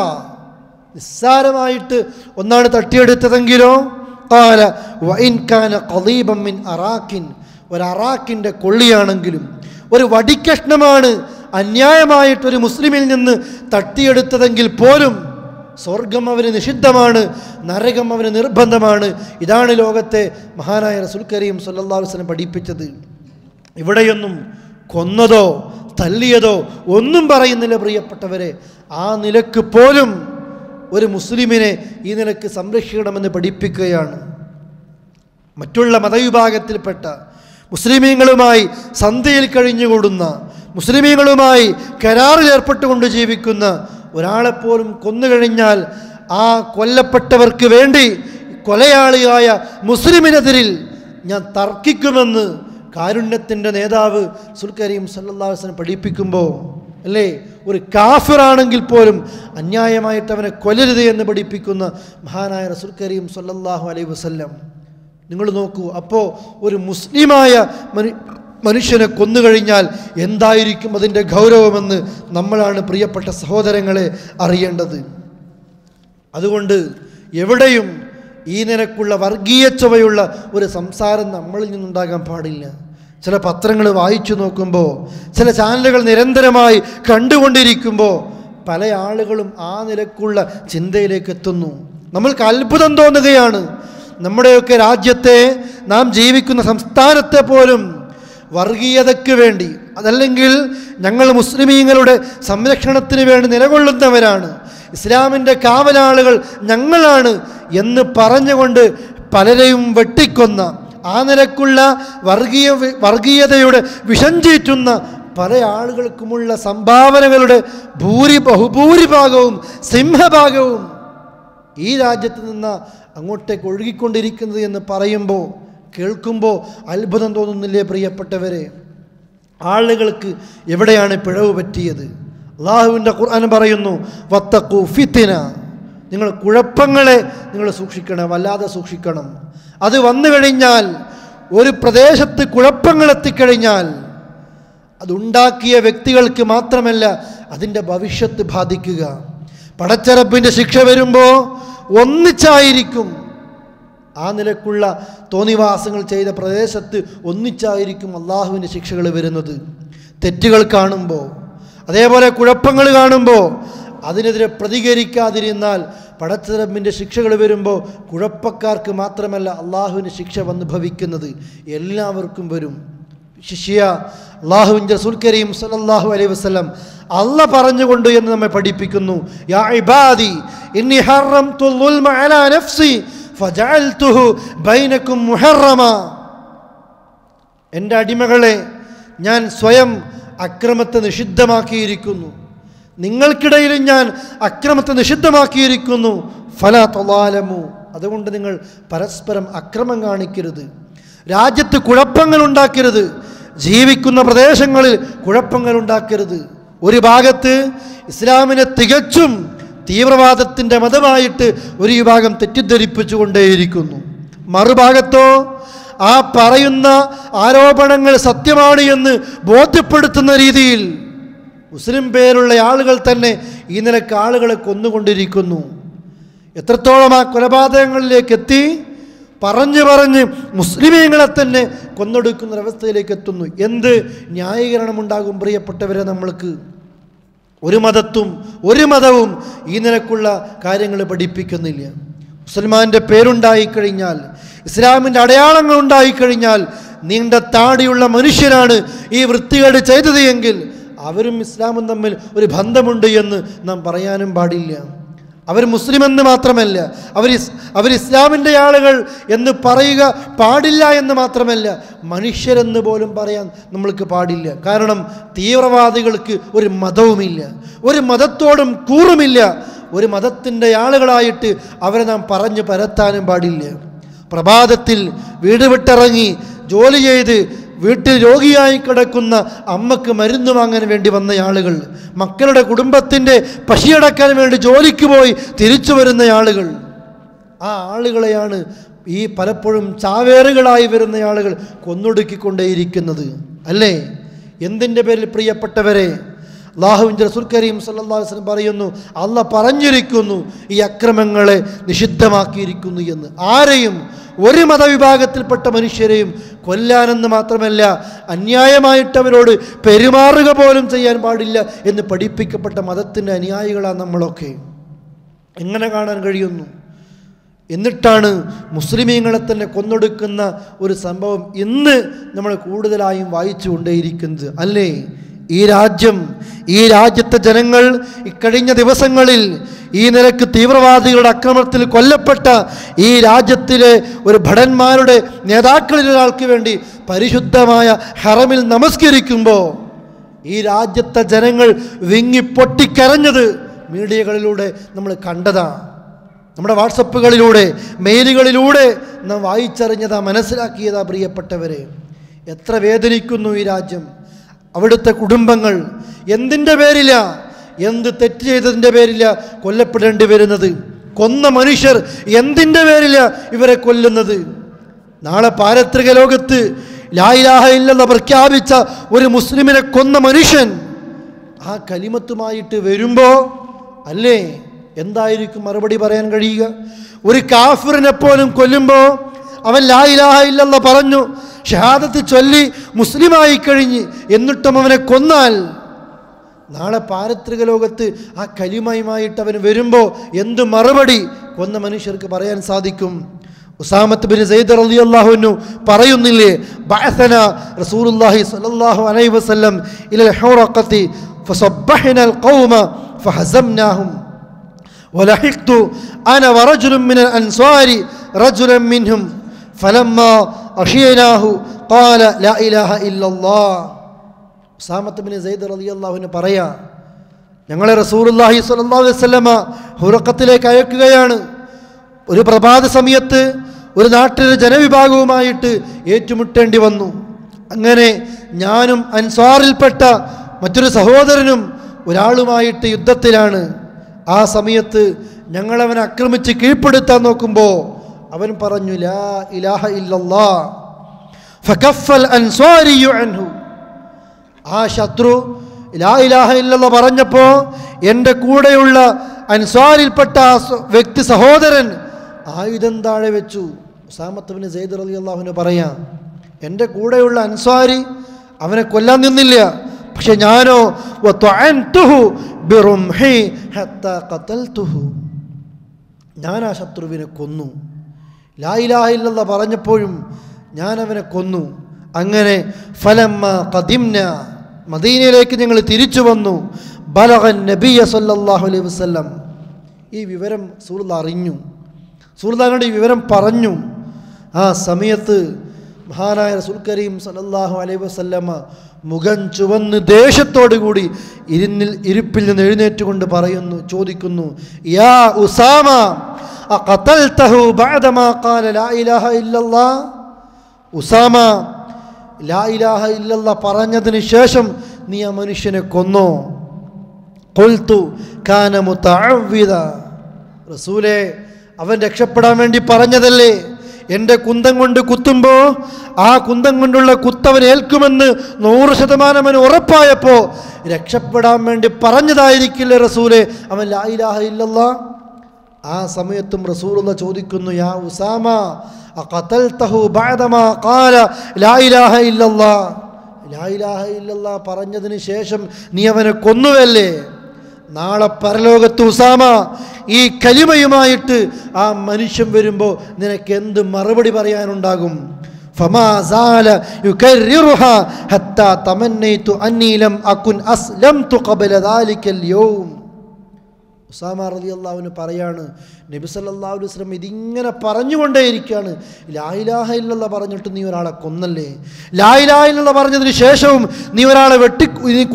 നിസ്സാരമായിട്ട് ഒന്നാണ് തട്ടിയെടുത്തതെങ്കിലോ? ഖാല വഇൻ കാന ഖളീബൻ മിൻ അറാഖിൻ, ഒരു അറാഖിൻ്റെ കൊള്ളിയാണെങ്കിലും, ഒരു വടിക്കഷ്ണമാണ് അന്യായമായിട്ടൊരു മുസ്ലിമിൽ നിന്ന് തട്ടിയെടുത്തതെങ്കിൽ പോലും സ്വർഗം അവന് നിഷിദ്ധമാണ്, നരകം അവന് നിർബന്ധമാണ്. ഇതാണ് ലോകത്തെ മഹാനായ റസൂൽ കരീം സല്ലല്ലാഹു അലൈഹി വസല്ലം പഠിപ്പിച്ചത്. ഇവിടെയൊന്നും കൊന്നതോ തല്ലിയതോ ഒന്നും പറയുന്നില്ല പ്രിയപ്പെട്ടവരെ. ആ നിലക്ക് പോലും ഒരു മുസ്ലിമിനെ ഈ നിലക്ക് സംരക്ഷിക്കണമെന്ന് പഠിപ്പിക്കുകയാണ്. മറ്റുള്ള മതവിഭാഗത്തിൽപ്പെട്ട മുസ്ലിമീങ്ങളുമായി സന്ധിയിൽ കഴിഞ്ഞുകൂടുന്ന, മുസ്ലിമീങ്ങളുമായി കരാറിൽ ഏർപ്പെട്ടുകൊണ്ട് ജീവിക്കുന്ന ഒരാളെപ്പോലും കൊന്നുകഴിഞ്ഞാൽ ആ കൊല്ലപ്പെട്ടവർക്ക് വേണ്ടി കൊലയാളിയായ മുസ്ലിമിനെതിരിൽ ഞാൻ തർക്കിക്കുമെന്ന് കാരുണ്യത്തിൻ്റെ നേതാവ് റസൂൽ കരീം സല്ലല്ലാഹു അലൈഹി വസല്ലം പഠിപ്പിക്കുമ്പോൾ, അല്ലേ, ഒരു കാഫിറാണെങ്കിൽ പോലും അന്യായമായിട്ട് അവനെ കൊല്ലരുത് എന്ന് പഠിപ്പിക്കുന്ന മഹാനായ റസൂൽ കരീം സല്ലല്ലാഹു അലൈഹി വസല്ലം. നിങ്ങൾ നോക്കൂ, അപ്പോൾ ഒരു മുസ്ലിമായ മനുഷ്യനെ കൊന്നുകഴിഞ്ഞാൽ എന്തായിരിക്കും അതിൻ്റെ ഗൗരവമെന്ന് നമ്മളാണ് പ്രിയപ്പെട്ട സഹോദരങ്ങളെ അറിയേണ്ടത്. അതുകൊണ്ട് എവിടെയും ഈ നിലക്കുള്ള വർഗീയ ചുവയുള്ള ഒരു സംസാരം നമ്മളിൽ നിന്നുണ്ടാകാൻ പാടില്ല. ചില പത്രങ്ങൾ വായിച്ചു നോക്കുമ്പോൾ, ചില ചാനലുകൾ നിരന്തരമായി കണ്ടുകൊണ്ടിരിക്കുമ്പോൾ പല ആളുകളും ആ നിലക്കുള്ള ചിന്തയിലേക്ക് എത്തുന്നു. നമ്മൾക്ക് അത്ഭുതം തോന്നുകയാണ്. നമ്മുടെയൊക്കെ രാജ്യത്തെ, നാം ജീവിക്കുന്ന സംസ്ഥാനത്തെ പോലും വർഗീയതയ്ക്ക് വേണ്ടി, അതല്ലെങ്കിൽ ഞങ്ങൾ മുസ്ലിമീങ്ങളുടെ സംരക്ഷണത്തിന് വേണ്ടി നിലകൊള്ളുന്നവരാണ്, ഇസ്ലാമിൻ്റെ കാവലാളുകൾ ഞങ്ങളാണ് എന്ന് പറഞ്ഞുകൊണ്ട് പലരെയും വെട്ടിക്കൊന്ന, ആ നിലക്കുള്ള വർഗീയതയുടെ വിഷം ചീറ്റുന്ന പല ആളുകൾക്കുമുള്ള സംഭാവനകളുടെ ബഹുഭൂരിഭാഗവും, സിംഹഭാഗവും ഈ രാജ്യത്ത് നിന്ന് അങ്ങോട്ടേക്ക് ഒഴുകിക്കൊണ്ടിരിക്കുന്നത് എന്ന് പറയുമ്പോൾ, കേൾക്കുമ്പോൾ അത്ഭുതം തോന്നുന്നില്ലേ പ്രിയപ്പെട്ടവരെ? ആളുകൾക്ക് എവിടെയാണ് പിഴവ് പറ്റിയത്? അല്ലാഹുവിൻ്റെ ഖുർആൻ പറയുന്നു, വത്തഖൂ ഫിത്ന, നിങ്ങൾ കുഴപ്പങ്ങളെ നിങ്ങൾ സൂക്ഷിക്കണം, വല്ലാതെ സൂക്ഷിക്കണം. അത് വന്നു കഴിഞ്ഞാൽ, ഒരു പ്രദേശത്ത് കുഴപ്പങ്ങൾ എത്തിക്കഴിഞ്ഞാൽ അതുണ്ടാക്കിയ വ്യക്തികൾക്ക് മാത്രമല്ല അതിൻ്റെ ഭവിഷ്യത്ത് ബാധിക്കുക. പടച്ചറബിൻ്റെ ശിക്ഷ വരുമ്പോൾ ഒന്നിച്ചായിരിക്കും, ആ നിലക്കുള്ള തോന്നിവാസങ്ങൾ ചെയ്ത പ്രദേശത്ത് ഒന്നിച്ചായിരിക്കും അള്ളാഹുവിൻ്റെ ശിക്ഷകൾ വരുന്നത്. തെറ്റുകൾ കാണുമ്പോൾ, അതേപോലെ കുഴപ്പങ്ങൾ കാണുമ്പോൾ അതിനെതിരെ പ്രതികരിക്കാതിരുന്നാൽ പടച്ചറബിൻ്റെ ശിക്ഷകൾ വരുമ്പോൾ കുഴപ്പക്കാർക്ക് മാത്രമല്ല അള്ളാഹുവിൻ്റെ ശിക്ഷ വന്ന് ഭവിക്കുന്നത്, എല്ലാവർക്കും വരും. ശിഷ്യ അല്ലാഹുവിൻ്റെ റസൂൽ കരീം സല്ലല്ലാഹു അലൈഹി വസല്ലം അല്ലാഹ് പറഞ്ഞുകൊണ്ട് എന്ന് നമ്മെ പഠിപ്പിക്കുന്നു, യാ ഇബാദി ഇന്നി ഹറംതു ദുൽമ അലാ നഫ്സി ഫജഅൽതുഹു ബൈനകും മുഹറമ. എൻ്റെ അടിമകളെ, ഞാൻ സ്വയം അക്രമത്തെ നിഷിദ്ധമാക്കിയിരിക്കുന്നു, നിങ്ങൾക്കിടയിലും ഞാൻ അക്രമത്തെ നിഷിദ്ധമാക്കിയിരിക്കുന്നു. ഫലാ തളാലമു, അതുകൊണ്ട് നിങ്ങൾ പരസ്പരം അക്രമം കാണിക്കരുത്, രാജ്യത്ത് കുഴപ്പങ്ങൾ ഉണ്ടാക്കരുത്, ജീവിക്കുന്ന പ്രദേശങ്ങളിൽ കുഴപ്പങ്ങൾ ഉണ്ടാക്കരുത്. ഒരു ഭാഗത്ത് ഇസ്ലാമിനെ തികച്ചും തീവ്രവാദത്തിൻ്റെ മതമായിട്ട് ഒരു വിഭാഗം തെറ്റിദ്ധരിപ്പിച്ചുകൊണ്ടേയിരിക്കുന്നു, മറുഭാഗത്തോ ആ പറയുന്ന ആരോപണങ്ങൾ സത്യമാണ് എന്ന് ബോധ്യപ്പെടുത്തുന്ന രീതിയിൽ മുസ്ലിം പേരുള്ള ആളുകൾ തന്നെ ഈ നിലക്ക് ആളുകളെ കൊന്നുകൊണ്ടിരിക്കുന്നു. എത്രത്തോളം ആ കൊലപാതകങ്ങളിലേക്ക് എത്തി, പറഞ്ഞ് മുസ്ലിമീങ്ങളെ തന്നെ കൊന്നൊടുക്കുന്നൊരവസ്ഥയിലേക്ക് എത്തുന്നു. എന്ത് ന്യായീകരണമുണ്ടാകും പ്രിയപ്പെട്ടവരെ? നമ്മൾക്ക് ഒരു മതവും ഈ നിലക്കുള്ള കാര്യങ്ങൾ പഠിപ്പിക്കുന്നില്ല. മുസൽമാൻ്റെ പേരുണ്ടായിക്കഴിഞ്ഞാൽ, ഇസ്ലാമിൻ്റെ അടയാളങ്ങൾ ഉണ്ടായിക്കഴിഞ്ഞാൽ, നീണ്ട താടിയുള്ള മനുഷ്യരാണ് ഈ വൃത്തികേട് ചെയ്തത് എങ്കിൽ അവരും ഇസ്ലാമും തമ്മിൽ ഒരു ബന്ധമുണ്ട് എന്ന് നാം പറയാനും പാടില്ല. അവർ മുസ്ലിം എന്ന് മാത്രമല്ല, അവർ ഇസ്ലാമിൻ്റെ ആളുകൾ എന്ന് പറയുക പാടില്ല എന്ന് മാത്രമല്ല, മനുഷ്യരെന്ന് പോലും പറയാൻ നമ്മൾക്ക് പാടില്ല. കാരണം തീവ്രവാദികൾക്ക് ഒരു മതവുമില്ല, ഒരു മതത്തോടും കൂറുമില്ല. ഒരു മതത്തിൻ്റെ ആളുകളായിട്ട് അവരെ നാം പറഞ്ഞു പരത്താനും പാടില്ല. പ്രഭാതത്തിൽ വീട് വിട്ടിറങ്ങി ജോലി ചെയ്ത് വീട്ടിൽ രോഗിയായി കിടക്കുന്ന അമ്മക്ക് മരുന്ന് വാങ്ങാൻ വേണ്ടി വന്ന ആളുകൾ, മക്കളുടെ കുടുംബത്തിൻ്റെ പശിയടക്കാൻ വേണ്ടി ജോലിക്ക് പോയി തിരിച്ചു വരുന്ന ആളുകൾ, ആ ആളുകളെയാണ് ഈ പലപ്പോഴും ചാവേറുകളായി വരുന്ന ആളുകൾ കൊന്നൊടുക്കിക്കൊണ്ടേയിരിക്കുന്നത്, അല്ലേ? എന്തിൻ്റെ പേരിൽ പ്രിയപ്പെട്ടവരെ? അല്ലാഹുവിൻ്റെ റസൂൽ കരീം സല്ലല്ലാഹു അലൈഹി വസല്ലം പറയുന്നു, അല്ലാഹ് പറഞ്ഞിരിക്കുന്നു ഈ അക്രമങ്ങളെ നിഷിദ്ധമാക്കിയിരിക്കുന്നു എന്ന്. ആരെയും, ഒരു മതവിഭാഗത്തിൽപ്പെട്ട മനുഷ്യരെയും കൊല്ലാനെന്ന് മാത്രമല്ല, അന്യായമായിട്ട് അവരോട് പെരുമാറുക പോലും ചെയ്യാൻ പാടില്ല എന്ന് പഠിപ്പിക്കപ്പെട്ട മതത്തിൻ്റെ അനുയായികളാണ് നമ്മളൊക്കെ. എങ്ങനെ കാണാൻ കഴിയുന്നു? എന്നിട്ടാണ് മുസ്ലിമീങ്ങളെ തന്നെ കൊന്നൊടുക്കുന്ന ഒരു സംഭവം ഇന്ന് നമ്മൾ കൂടുതലായും വായിച്ചു കൊണ്ടേയിരിക്കുന്നത്, അല്ലേ? ഈ രാജ്യത്തെ ജനങ്ങൾ ഇക്കഴിഞ്ഞ ദിവസങ്ങളിൽ ഈ നിലക്ക് തീവ്രവാദികളുടെ ആക്രമണത്തിൽ കൊല്ലപ്പെട്ട ഈ രാജ്യത്തിലെ ഒരു ഭടന്മാരുടെ നേതാക്കളിൽ ഒരാൾക്ക് വേണ്ടി പരിശുദ്ധമായ ഹറമിൽ നമസ്കരിക്കുമ്പോൾ ഈ രാജ്യത്തെ ജനങ്ങൾ വിങ്ങി പൊട്ടിക്കരഞ്ഞത് മീഡിയകളിലൂടെ നമ്മൾ കണ്ടതാണ്. നമ്മുടെ വാട്സപ്പുകളിലൂടെ, മെയിലുകളിലൂടെ നാം വായിച്ചറിഞ്ഞതാ, മനസ്സിലാക്കിയതാ. പ്രിയപ്പെട്ടവരെ, എത്ര വേദനിക്കുന്നു ഈ രാജ്യം, അവിടുത്തെ കുടുംബങ്ങൾ. എന്തിൻ്റെ പേരില, എന്ത് തെറ്റ് ചെയ്തതിൻ്റെ പേരില കൊല്ലപ്പെടേണ്ടി വരുന്നത്? കൊന്ന മനുഷ്യർ എന്തിൻ്റെ പേരില ഇവരെ കൊല്ലുന്നത്? നാളെ പാരത്രിക ലോകത്ത് ലാ ഇലാഹ ഇല്ലല്ലാഹ് പ്രഖ്യാപിച്ച ഒരു മുസ്ലിമിനെ കൊന്ന മനുഷ്യൻ ആ കലിമത്തുമായിട്ട് വരുമ്പോൾ, അല്ലേ, എന്തായിരിക്കും മറുപടി പറയാൻ കഴിയുക? ഒരു കാഫിറിനെ പോലും കൊല്ലുമ്പോൾ അവൻ ലാ ഇലാഹ ഇല്ലല്ലാഹ് പറഞ്ഞു, ഷഹാദത്ത് ചൊല്ലി മുസ്ലിമായി കഴിഞ്ഞ്, എന്നിട്ടും അവനെ കൊന്നാൽ നാളെ പാരത്രിക ലോകത്ത് ആ കലിമയുമായിട്ട് അവൻ വരുമ്പോൾ എന്ത് മറുപടി കൊന്ന മനുഷ്യർക്ക് പറയാൻ സാധിക്കും? ഉസാമത്ത് ബിൻ സയ്യിദ് റളിയല്ലാഹു അൻഹു പറയുന്നില്ലേ, ബഅസന റസൂലുള്ളാഹി സ്വല്ലല്ലാഹു അലൈഹി വസല്ലം ഇലൽ ഹുറഖത്തി ഫസബ്ബഹ്ന ഖൗമ ഫഹസംനാഹും വലഹിഖ്തു അന വറജുലുൻ മിനൽ അൻസാരി റജുലൻ മിൻഹും ഫലമ്മാ അഷിയനാഹു ഖാല ലാ ഇലാഹ ഇല്ലല്ലാഹ്. ഉസാമത്ത് ബിൻ സയ്യിദ് റളിയല്ലാഹു അൻഹു പറയാ, ഞങ്ങളെ റസൂലുള്ളാഹി സ്വല്ലല്ലാഹു അലൈഹി വസല്ലമ ഹുറഖത്തിലേക്ക് അയക്കുകയാണ്. ഒരു പ്രഭാത സമയത്ത് ഒരു നാട്ടിലെ ജനവിഭാഗവുമായിട്ട് ഏറ്റുമുട്ടേണ്ടി വന്നു. അങ്ങനെ ഞാനും അൻസാറിൽപ്പെട്ട മറ്റൊരു സഹോദരനും ഒരാളുമായിട്ട് യുദ്ധത്തിലാണ്. ആ സമയത്ത് ഞങ്ങളവനെ ആക്രമിച്ച് കീഴ്പ്പെടുത്താൻ നോക്കുമ്പോൾ അവൻ പറഞ്ഞു ലാ ഇലാഹ ഇല്ലല്ലാഹ്. ഫകഫൽ അൻസാരിയു അൻഹു. ആ ശത്രു ലാ ഇലാഹ ഇല്ലല്ലാഹ് പറഞ്ഞപ്പോൾ എൻ്റെ കൂടെയുള്ള അൻസാരിൽപ്പെട്ട ആ വ്യക്തി സഹോദരൻ ആയുധം താഴെ വെച്ചു. ഉസാമത്ത് ബിൻ സയ്യിദ് റളിയല്ലാഹു അൻഹു പറയാം, എൻ്റെ കൂടെയുള്ള അൻസാരി അവനെ കൊല്ലാൻ നിന്നില്ല, പക്ഷെ ഞാനോ വതഅൻതുഹു ബിറുംഹി ഹത്താ ഖതൽതുഹു. ഞാൻ ആ ശത്രുവിനെ കൊന്നു. ലാ ഇലാഹ ഇല്ലല്ലാഹ് പറഞ്ഞപ്പോഴും ഞാൻ അവനെ കൊന്നു. അങ്ങനെ ഫലമ്മ ഖദിംന, മദീനയിലേക്ക് ഞങ്ങൾ തിരിച്ചു വന്നു. ബലഗൻ നബിയ സല്ലല്ലാഹു അലൈഹി വസല്ലം. ഈ വിവരം റസൂലുള്ളാഹി അറിഞ്ഞു. റസൂലുള്ളാഹിയോട് ഈ വിവരം പറഞ്ഞു. ആ സമയത്ത് മഹാനായ റസൂൽ കരീം സല്ലല്ലാഹു അലൈഹി വസല്ലമ മുഖം ചുവന്ന് ദേഷ്യത്തോടു കൂടി ഇരിപ്പിൽ നിന്ന് എഴുന്നേറ്റുകൊണ്ട് പറയുന്നു, ചോദിക്കുന്നു, യാ ഉസാമ അഖതൽതഹു ബഅദമാ ഖാല ലാ ഇലാഹ ഇല്ലല്ലാഹ്. ഉസാമ, ലാ ഇലാഹ ഇല്ലല്ലാഹ് പറഞ്ഞതിന് ശേഷം നീ ആ മനുഷ്യനെ കൊന്നോ? ഖുൽതു കാന മുതഅവ്വിദ. റസൂലേ, അവൻ രക്ഷപ്പെടാൻ വേണ്ടി പറഞ്ഞതല്ലേ. എൻ്റെ കുന്തം കൊണ്ട് കുത്തുമ്പോൾ ആ കുന്തം കൊണ്ടുള്ള കുത്തവൻ ഏൽക്കുമെന്ന് 100% ഉറപ്പായപ്പോൾ രക്ഷപ്പെടാൻ വേണ്ടി പറഞ്ഞതായിരിക്കില്ലേ റസൂലേ അവൻ ലാ ഇലാഹ ഇല്ലല്ലാഹ്? ആ സമയത്തും റസൂലുള്ളാഹി ചോദിക്കുന്നു, യാ ഉസാമ അഖതൽതഹു ബഅദമാ ഖാല ലാ ഇലാഹ ഇല്ലല്ലാഹ്. ലാ ഇലാഹ ഇല്ലല്ലാഹ് പറഞ്ഞതിന് ശേഷം നീ അവനെ കൊന്നുവല്ലേ? നാളെ പരലോകത്ത് ഉസാമ ഈ കലിമയുമായിട്ട് ആ മനുഷ്യൻ വരുമ്പോൾ നിനക്ക് എന്ത് മറുപടി പറയാനുണ്ടാകും? ഫമാ സാല യുകർറിറുഹാ ഹത്താ തമന്നൈതു അന്നീ ലം അകുൻ അസ്ലംതു ഖബല ദാലികൽ യൗം. ഉസാമ റളിയല്ലാഹു അൻഹു പറയാണ്, നബി സല്ലല്ലാഹു അലൈഹി വസല്ലം ഇതിങ്ങനെ പറഞ്ഞുകൊണ്ടേയിരിക്കുകയാണ്, ലാ ഇലാഹ ഇല്ലല്ലാഹ് പറഞ്ഞിട്ട് നീ ഒരാളെ കൊന്നല്ലേ? ലാ ഇലാഹ ഇല്ലല്ലാഹ് പറഞ്ഞതിന് ശേഷവും നീ ഒരാളെ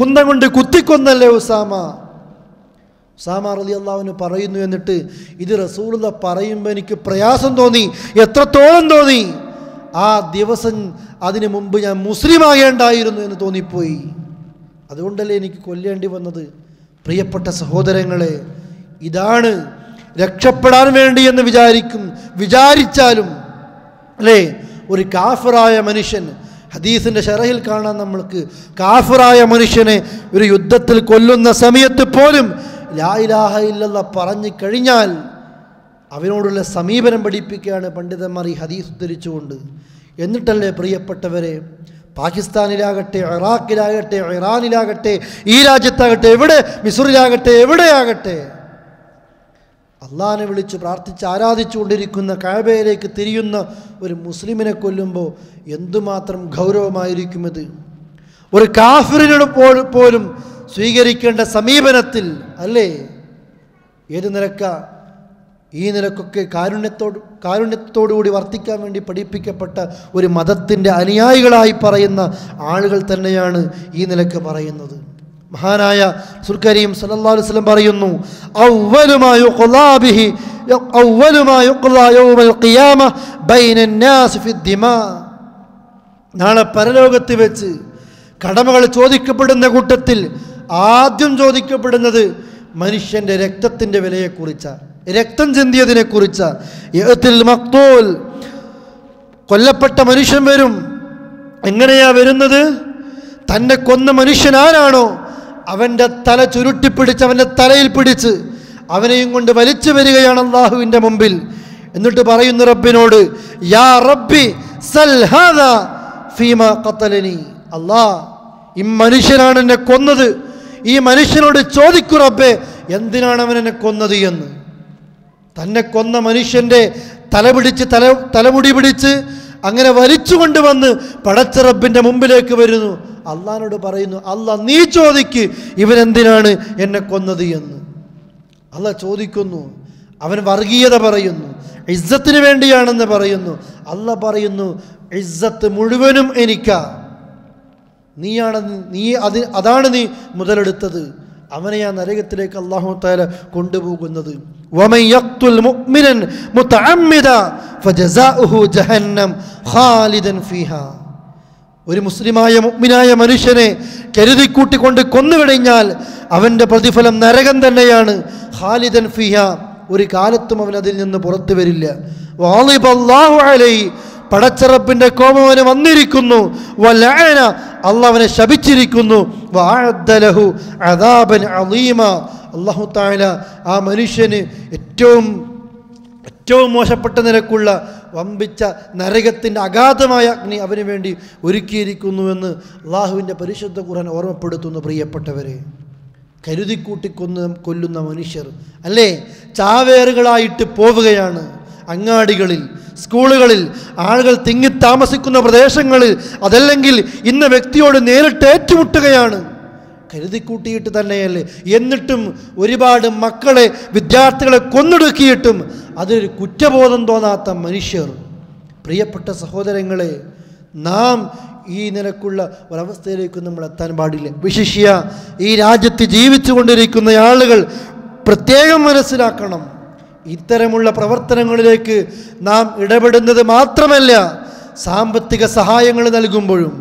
കുന്തം കൊണ്ട് കുത്തിക്കൊന്നല്ലേ ഉസാമ? ഉസാമ റളിയല്ലാഹു അൻഹു പറയുന്നു, എന്നിട്ട് ഇത് റസൂലുള്ളാഹി പറയുമ്പോൾ എനിക്ക് പ്രയാസം തോന്നി. എത്രത്തോളം തോന്നി? ആ ദിവസം അതിനു മുമ്പ് ഞാൻ മുസ്ലിമാകേണ്ടായിരുന്നു എന്ന് തോന്നിപ്പോയി. അതുകൊണ്ടല്ലേ എനിക്ക് കൊല്ലേണ്ടി വന്നത്. പ്രിയപ്പെട്ട സഹോദരങ്ങളെ, ഇതാണ് രക്ഷപ്പെടാൻ വേണ്ടി എന്ന് വിചാരിച്ചാലും അല്ലേ, ഒരു കാഫിറായ മനുഷ്യൻ, ഹദീസിൻ്റെ ശറഹിൽ കാണാൻ നമ്മൾക്ക്, കാഫിറായ മനുഷ്യനെ ഒരു യുദ്ധത്തിൽ കൊല്ലുന്ന സമയത്ത് പോലും ലാ ഇലാഹ ഇല്ലല്ലാഹ് പറഞ്ഞു കഴിഞ്ഞാൽ അവനോടുള്ള സമീപനം പഠിപ്പിക്കുകയാണ് പണ്ഡിതന്മാർ ഈ ഹദീസ് ഉദ്ധരിച്ചുകൊണ്ട്. എന്നിട്ടല്ലേ പ്രിയപ്പെട്ടവരെ, പാകിസ്ഥാനിലാകട്ടെ, ഇറാഖിലാകട്ടെ, ഇറാനിലാകട്ടെ, ഈ രാജ്യത്താകട്ടെ, എവിടെ, മിസ്റിലാകട്ടെ, എവിടെയാകട്ടെ, അള്ളാഹിനെ വിളിച്ച് പ്രാർത്ഥിച്ച് ആരാധിച്ചുകൊണ്ടിരിക്കുന്ന കഅബയിലേക്ക് തിരിയുന്ന ഒരു മുസ്ലിമിനെ കൊല്ലുമ്പോൾ എന്തുമാത്രം ഗൗരവമായിരിക്കും ഇത്. ഒരു കാഫിറിനോട് പോലും സ്വീകരിക്കേണ്ട സമീപനത്തിൽ അല്ലേ ഏത് നിലക്ക? ഈ നിലക്കൊക്കെ കാരുണ്യത്തോടുകൂടി വർത്തിക്കാൻ വേണ്ടി പഠിപ്പിക്കപ്പെട്ട ഒരു മതത്തിൻ്റെ അനുയായികളായി പറയുന്ന ആളുകൾ തന്നെയാണ് ഈ നിലക്ക് പറയുന്നത്. മഹാനായ റസൂൽ കരീം സല്ലല്ലാഹു അലൈഹി വസല്ലം പറയുന്നു, അവ്വലു മാ യുഖ്ളാ യൗമൽ ഖിയാമ ബൈനൻ നാസ് ഫിദ്ദിമാ. നാളെ പരലോകത്ത് വെച്ച് കടമകൾ ചോദിക്കപ്പെടുന്ന കൂട്ടത്തിൽ ആദ്യം ചോദിക്കപ്പെടുന്നത് മനുഷ്യൻ്റെ രക്തത്തിൻ്റെ വിലയെക്കുറിച്ചാണ്, രക്തം ചിന്തിയതിനെക്കുറിച്ചാണ്. കൊല്ലപ്പെട്ട മനുഷ്യൻ വരും. എങ്ങനെയാ വരുന്നത്? തന്നെ കൊന്ന മനുഷ്യൻ ആരാണോ അവൻ്റെ തല ചുരുട്ടിപ്പിടിച്ച്, അവൻ്റെ തലയിൽ പിടിച്ച് അവനെയും കൊണ്ട് വലിച്ചു വരികയാണ് അള്ളാഹുവിൻ്റെ മുമ്പിൽ. എന്നിട്ട് പറയുന്നു റബ്ബിനോട്, യാ റബ്ബി സൽ ഹാദാ ഫീമാ ഖതലനി, അല്ലാഹ് ഈ മനുഷ്യനാണ് എന്നെ കൊന്നത്, ഈ മനുഷ്യനോട് ചോദിക്കൂ റബ്ബേ എന്തിനാണ് അവൻ എന്നെ കൊന്നത് എന്ന്. തന്നെ കൊന്ന മനുഷ്യൻ്റെ തലമുടി പിടിച്ച് അങ്ങനെ വലിച്ചു കൊണ്ടുവന്ന് പടച്ച റബ്ബിൻ്റെ മുമ്പിലേക്ക് വരുന്നു. അള്ളാഹിനോട് പറയുന്നു, അല്ലാഹ് നീ ചോദിക്ക് ഇവനെന്തിനാണ് എന്നെ കൊന്നത് എന്ന്. അള്ളാഹ് ചോദിക്കുന്നു. അവൻ വർഗീയത പറയുന്നു, ഇസ്സത്തിന് വേണ്ടിയാണെന്ന് പറയുന്നു. അള്ളാഹ് പറയുന്നു, ഇസ്സത്ത് മുഴുവനും എനിക്കാ, അതാണ് നീ മുതലെടുത്തത്. അവനെ ആ നരകത്തിലേക്ക് അല്ലാഹു തആല കൊണ്ടുപോകുന്നത്. വമൻ യഖ്തുൽ മുഅ്മിനൻ മുതഅമ്മിദ ഫജസാഉഹു ജഹന്നം ഖാലിദൻ ഫീഹാ. ഒരു മുസ്ലിമായ മുഅ്മിനായ മനുഷ്യനെ കരുതിക്കൂട്ടിക്കൊണ്ട് കൊന്നുകഴിഞ്ഞാൽ അവൻ്റെ പ്രതിഫലം നരകം തന്നെയാണ്. ഖാലിദൻ ഫീഹാ, ഒരു കാലത്തും അവൻ അതിൽ നിന്ന് പുറത്തു വരില്ല. വഅളിബല്ലാഹു അലൈഹി, പടച്ച റബ്ബിന്റെ കോപം അവന് വന്നിരിക്കുന്നു. വലഅന, അല്ലാഹു അവനെ ശപിച്ചിരിക്കുന്നു. വഅഅദ്ദ ലഹു അദാബൻ അളീമ, അല്ലാഹു തആല ആ മനുഷ്യന് ഏറ്റവും മോശപ്പെട്ട നിലക്കുള്ള വമ്പിച്ച നരകത്തിൻ്റെ അഗാധമായ അഗ്നി അവന് വേണ്ടി ഒരുക്കിയിരിക്കുന്നുവെന്ന് അള്ളാഹുവിൻ്റെ പരിശുദ്ധ ഖുർആൻ ഓർമ്മപ്പെടുത്തുന്നു. പ്രിയപ്പെട്ടവരെ, കരുതിക്കൂട്ടി കൊല്ലുന്ന മനുഷ്യർ അല്ലേ ചാവേറുകളായിട്ട് പോവുകയാണ്. അങ്ങാടികളിൽ, സ്കൂളുകളിൽ, ആളുകൾ തിങ്ങി താമസിക്കുന്ന പ്രദേശങ്ങളിൽ, അതല്ലെങ്കിൽ ഇന്ന വ്യക്തിയോട് നേരിട്ട് ഏറ്റുമുട്ടുകയാണ്. കരുതിക്കൂട്ടിയിട്ട് തന്നെയല്ലേ. എന്നിട്ടും ഒരുപാട് മക്കളെ, വിദ്യാർത്ഥികളെ കൊന്നൊടുക്കിയിട്ടും അതൊരു കുറ്റബോധം തോന്നാത്ത മനുഷ്യർ. പ്രിയപ്പെട്ട സഹോദരങ്ങളെ, നാം ഈ നിലക്കുള്ള ഒരവസ്ഥയിലേക്ക് നമ്മൾ എത്താൻ പാടില്ല. വിശിഷ്യ ഈ രാജ്യത്ത് ജീവിച്ചു കൊണ്ടിരിക്കുന്ന ആളുകൾ പ്രത്യേകം മനസ്സിലാക്കണം, ഇത്തരമുള്ള പ്രവർത്തനങ്ങളിലേക്ക് നാം ഇടപെടുന്നത് മാത്രമല്ല, സാമ്പത്തിക സഹായങ്ങൾ നൽകുമ്പോഴും